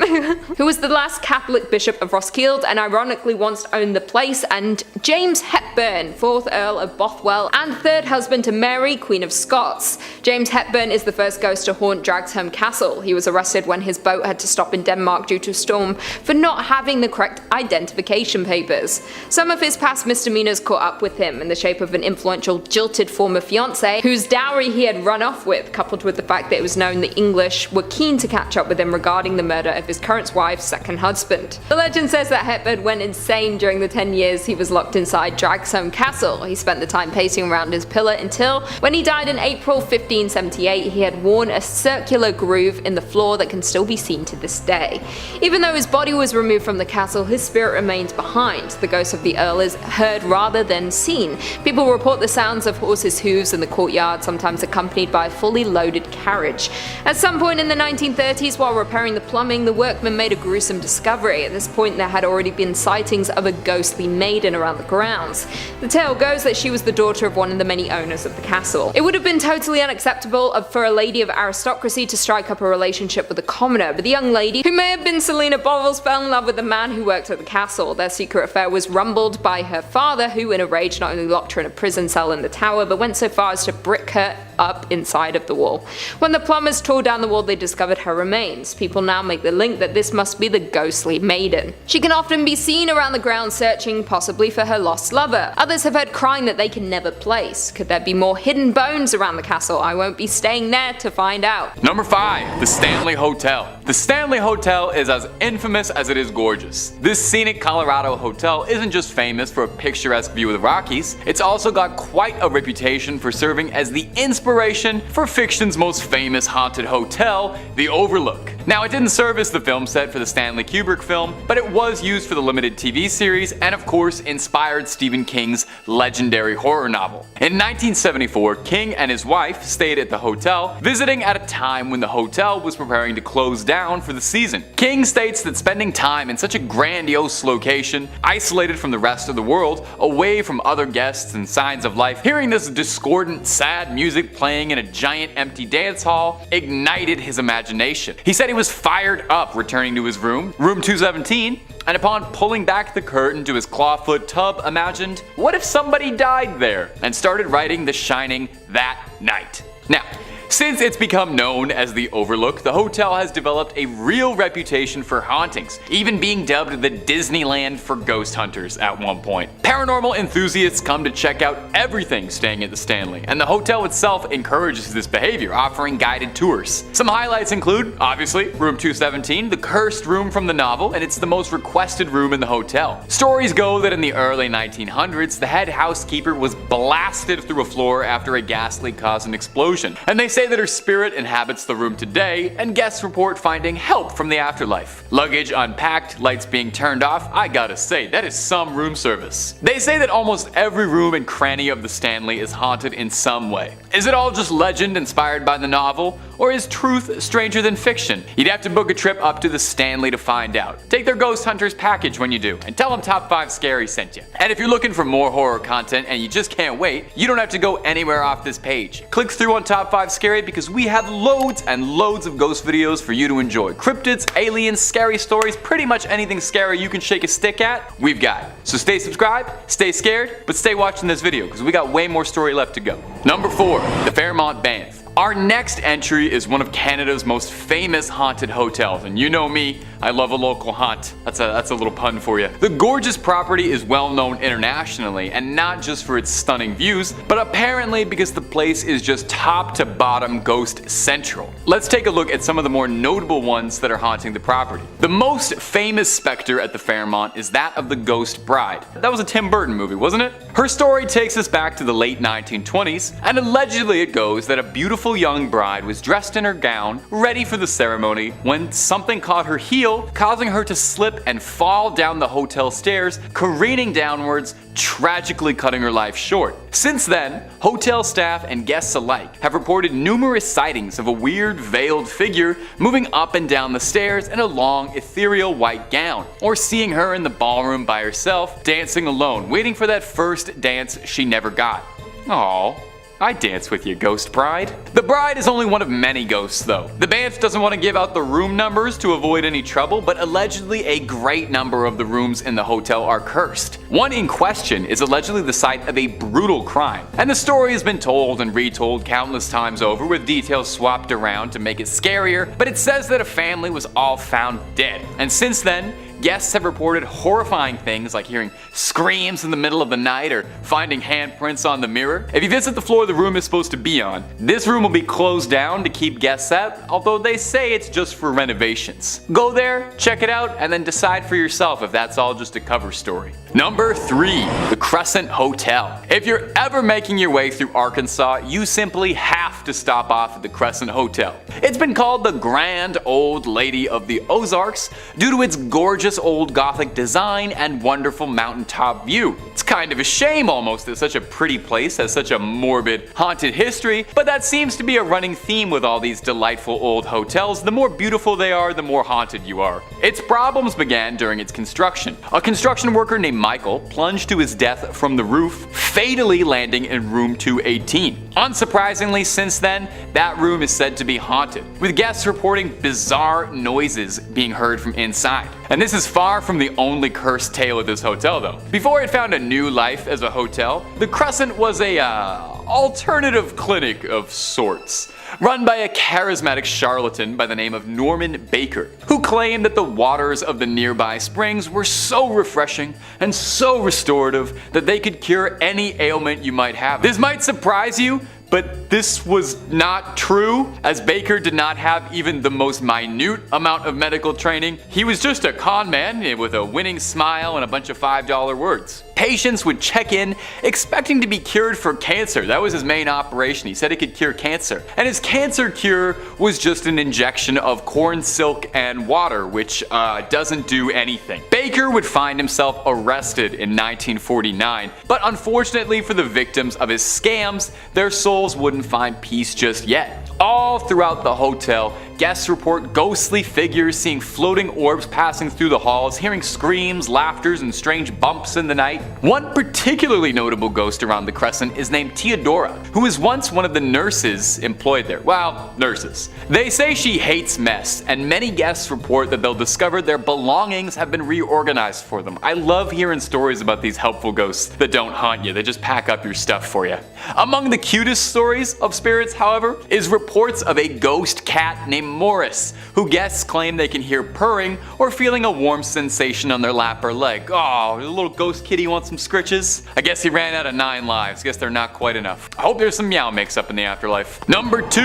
who was the last Catholic Bishop of Roskilde and ironically once owned the place, and James Hepburn, 4th Earl of Bothwell and 3rd husband to Mary, Queen of Scots. James Hepburn is the first ghost to haunt Dragsholm Castle. He was arrested when his boat had to stop in Denmark due to a storm for not having the correct identification papers. Some of his past misdemeanors caught up with him in the shape of an influential jilted former fiancé whose dowry he had run off with, coupled with the fact that it was known the English were keen to catch up with him regarding the murder of his current wife's second husband. The legend says that Hepburn went insane during the 10 years he was locked inside Dragsholm Castle. He spent the time pacing around his pillar until, when he died in April 1578, he had worn a circular groove in the floor that can still be seen to this day. Even though his body was removed from the castle, his spirit remains behind. The ghost of the Earl is heard rather than seen. People report the sounds of horses' hooves in the courtyard, sometimes accompanied by a fully loaded carriage. At some point in the 1930s, while repairing the plumbing, the workmen made a gruesome discovery. At this point, there had already been sightings of a ghostly maiden around the grounds. The tale goes that she was the daughter of one of the many owners of the castle. It would have been totally unacceptable for a lady of aristocracy to strike up a relationship with a commoner, but the young lady, who may have been Selina Bovels, fell in love with the man who worked at the castle. Their secret affair was rumbled by her father, who in a rage not only locked her in a prison cell in the tower, but went so far as to brick her up inside of the wall. When the plumbers tore down the wall, they discovered her remains. People now make the link that this must be the ghostly maiden. She can often be seen around the grounds searching, possibly for her lost lover. Others have heard crying that they can never place. Could there be more hidden bones around the castle? I won't be staying there to find out. Number 5. The Stanley Hotel. The Stanley Hotel is as infamous as it is gorgeous. This scenic Colorado hotel isn't just famous for a picturesque view of the Rockies, it's also got quite a reputation for serving as the inspiration for fiction's most famous haunted hotel, the Overlook. Now, it didn't serve as the film set for the Stanley Kubrick film, but it was used for the limited TV series and of course inspired Stephen King's legendary horror novel. In 1974, King and his wife stayed at the hotel, visiting at a time when the hotel was preparing to close down for the season. King states that spending time in such a grandiose location, isolated from the rest of the world, away from other guests and signs of life, hearing this discordant, sad music playing in a giant empty dance hall ignited his imagination. He said he was fired up returning to his room 217, and upon pulling back the curtain to his clawfoot tub imagined, what if somebody died there? And started writing The Shining that night. Now, since it's become known as the Overlook, the hotel has developed a real reputation for hauntings, even being dubbed the Disneyland for ghost hunters at one point. Paranormal enthusiasts come to check out everything staying at the Stanley, and the hotel itself encourages this behavior, offering guided tours. Some highlights include, obviously, room 217, the cursed room from the novel, and it's the most requested room in the hotel. Stories go that in the early 1900s, the head housekeeper was blasted through a floor after a gas leak caused an explosion, and they say that her spirit inhabits the room today, and guests report finding help from the afterlife. Luggage unpacked, lights being turned off, I gotta say, that is some room service. They say that almost every room and cranny of the Stanley is haunted in some way. Is it all just legend inspired by the novel, or is truth stranger than fiction? You'd have to book a trip up to the Stanley to find out. Take their Ghost Hunters package when you do, and tell them Top 5 Scary sent you. And if you're looking for more horror content and you just can't wait, you don't have to go anywhere off this page. Click through on Top 5 Scary because we have loads and loads of ghost videos for you to enjoy. Cryptids, aliens, scary stories, pretty much anything scary you can shake a stick at, we've got it. So stay subscribed, stay scared, but stay watching this video because we got way more story left to go. Number 4, the Fairmont Banff. Our next entry is one of Canada's most famous haunted hotels, and you know me, I love a local haunt. That's a little pun for you. The gorgeous property is well known internationally, and not just for its stunning views, but apparently because the place is just top to bottom ghost central. Let's take a look at some of the more notable ones that are haunting the property. The most famous specter at the Fairmont is that of the Ghost Bride. That was a Tim Burton movie, wasn't it? Her story takes us back to the late 1920s, and allegedly it goes that a beautiful young bride was dressed in her gown, ready for the ceremony, when something caught her heel, causing her to slip and fall down the hotel stairs, careening downwards, tragically cutting her life short. Since then, hotel staff and guests alike have reported numerous sightings of a weird veiled figure moving up and down the stairs in a long ethereal white gown, or seeing her in the ballroom by herself, dancing alone, waiting for that first dance she never got. Aww. I dance with you, Ghost Bride. The bride is only one of many ghosts though. The Banff doesn't want to give out the room numbers to avoid any trouble, but allegedly a great number of the rooms in the hotel are cursed. One in question is allegedly the site of a brutal crime, and the story has been told and retold countless times over with details swapped around to make it scarier, but it says that a family was all found dead, and since then, guests have reported horrifying things like hearing screams in the middle of the night or finding handprints on the mirror. If you visit the floor the room is supposed to be on, this room will be closed down to keep guests out, although they say it's just for renovations. Go there, check it out, and then decide for yourself if that's all just a cover story. Number 3, the Crescent Hotel. If you're ever making your way through Arkansas, you simply have to stop off at the Crescent Hotel. It's been called the Grand Old Lady of the Ozarks due to its gorgeous old Gothic design and wonderful mountaintop view. It's kind of a shame almost that such a pretty place has such a morbid, haunted history, but that seems to be a running theme with all these delightful old hotels. The more beautiful they are, the more haunted you are. Its problems began during its construction. A construction worker named Michael plunged to his death from the roof, fatally landing in room 218. Unsurprisingly, since then, that room is said to be haunted, with guests reporting bizarre noises being heard from inside. And this is far from the only cursed tale of this hotel though. Before it found a new life as a hotel, the Crescent was a alternative clinic of sorts, run by a charismatic charlatan by the name of Norman Baker, who claimed that the waters of the nearby springs were so refreshing and so restorative that they could cure any ailment you might have. This might surprise you, but that this was not true, as Baker did not have even the most minute amount of medical training. He was just a con man with a winning smile and a bunch of $5 words. Patients would check in expecting to be cured for cancer. That was his main operation. He said he could cure cancer. And his cancer cure was just an injection of corn silk and water, which doesn't do anything. Baker would find himself arrested in 1949, but unfortunately for the victims of his scams, their souls wouldn't find peace just yet. All throughout the hotel, guests report ghostly figures, seeing floating orbs passing through the halls, hearing screams, laughters, and strange bumps in the night. One particularly notable ghost around the Crescent is named Theodora, who was once one of the nurses employed there. Well, nurses. They say she hates mess, and many guests report that they'll discover their belongings have been reorganized for them. I love hearing stories about these helpful ghosts that don't haunt you, they just pack up your stuff for you. Among the cutest stories of spirits, however, is reports of a ghost cat named Morris, who guests claim they can hear purring or feeling a warm sensation on their lap or leg. Oh, the little ghost kitty wants some scritches? I guess he ran out of 9 lives. Guess they're not quite enough. I hope there's some meow mix up in the afterlife. Number 2,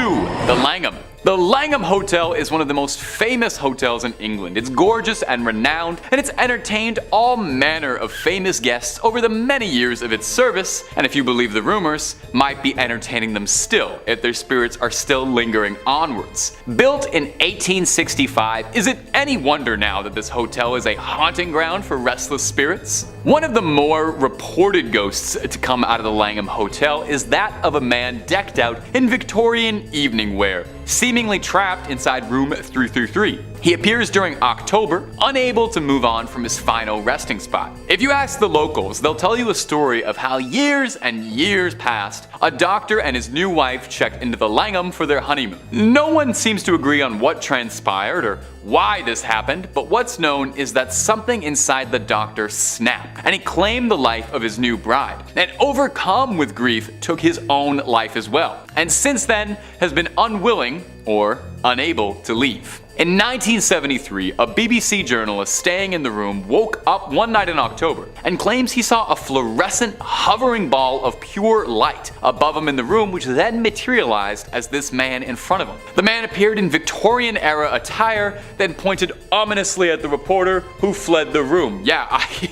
the Langham. The Langham Hotel is one of the most famous hotels in England. It's gorgeous and renowned, and it's entertained all manner of famous guests over the many years of its service, and if you believe the rumors, might be entertaining them still if their spirits are still lingering onwards. Built in 1865, is it any wonder now that this hotel is a haunting ground for restless spirits? One of the more reported ghosts to come out of the Langham Hotel is that of a man decked out in Victorian evening wear, seemingly trapped inside room 333. He appears during October, unable to move on from his final resting spot. If you ask the locals, they'll tell you a story of how years and years past, a doctor and his new wife checked into the Langham for their honeymoon. No one seems to agree on what transpired or why this happened, but what's known is that something inside the doctor snapped, and he claimed the life of his new bride, and overcome with grief, took his own life as well, and since then has been unwilling or unable to leave. In 1973, a BBC journalist staying in the room woke up one night in October and claims he saw a fluorescent hovering ball of pure light above him in the room, which then materialized as this man in front of him. The man appeared in Victorian era attire, then pointed ominously at the reporter, who fled the room. Yeah,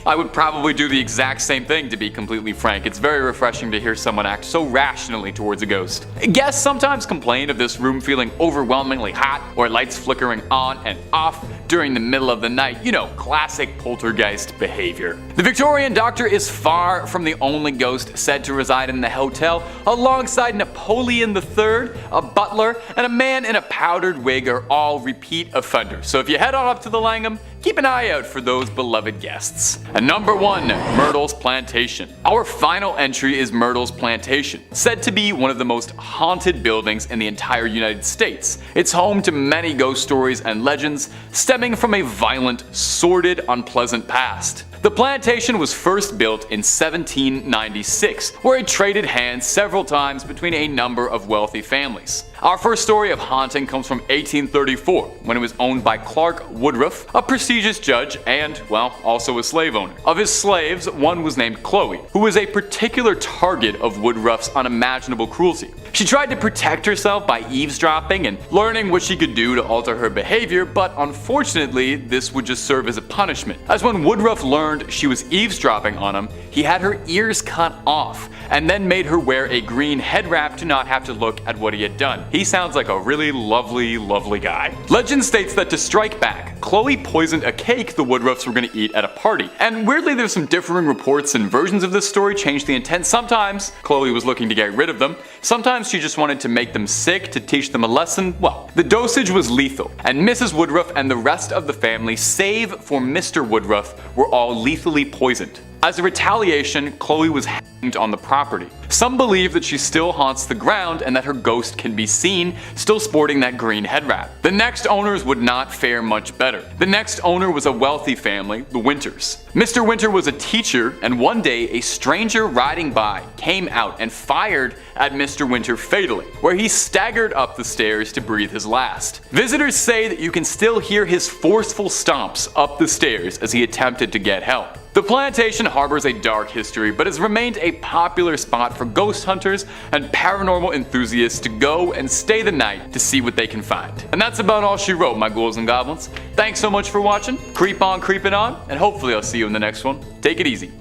I would probably do the exact same thing, to be completely frank. It's very refreshing to hear someone act so rationally towards a ghost. Guests sometimes complain of this room feeling overwhelmingly hot or lights flickering on and off during the middle of the night. You know, classic poltergeist behavior. The Victorian doctor is far from the only ghost said to reside in the hotel. Alongside Napoleon III, a butler, and a man in a powdered wig are all repeat offenders. So if you head on up to the Langham, keep an eye out for those beloved guests. And number 1, Myrtle's Plantation. Our final entry is Myrtle's Plantation, said to be one of the most haunted buildings in the entire United States. It's home to many ghost stories and legends stemming from a violent, sordid, unpleasant past. The plantation was first built in 1796, where it traded hands several times between a number of wealthy families. Our first story of haunting comes from 1834, when it was owned by Clark Woodruff, a prestigious judge and, well, also a slave owner. Of his slaves, one was named Chloe, who was a particular target of Woodruff's unimaginable cruelty. She tried to protect herself by eavesdropping and learning what she could do to alter her behavior, but unfortunately, this would just serve as a punishment, as when Woodruff learned she was eavesdropping on him, he had her ears cut off, and then made her wear a green head wrap to not have to look at what he had done. He sounds like a really lovely guy. Legend states that to strike back, Chloe poisoned a cake the Woodruffs were going to eat at a party. And weirdly, there's some differing reports and versions of this story change the intent. Sometimes Chloe was looking to get rid of them, sometimes she just wanted to make them sick to teach them a lesson. Well, the dosage was lethal, and Mrs. Woodruff and the rest of the family, save for Mr. Woodruff, were all lethally poisoned. As a retaliation, Chloe was hanged on the property. Some believe that she still haunts the ground and that her ghost can be seen, still sporting that green head wrap. The next owners would not fare much better. The next owner was a wealthy family, the Winters. Mr. Winter was a teacher, and one day a stranger riding by came out and fired at Mr. Winter fatally, where he staggered up the stairs to breathe his last. Visitors say that you can still hear his forceful stomps up the stairs as he attempted to get help. The plantation harbors a dark history, but has remained a popular spot for ghost hunters and paranormal enthusiasts to go and stay the night to see what they can find. And that's about all she wrote, my ghouls and goblins. Thanks so much for watching. Creep on creeping on, and hopefully I'll see you in the next one. Take it easy.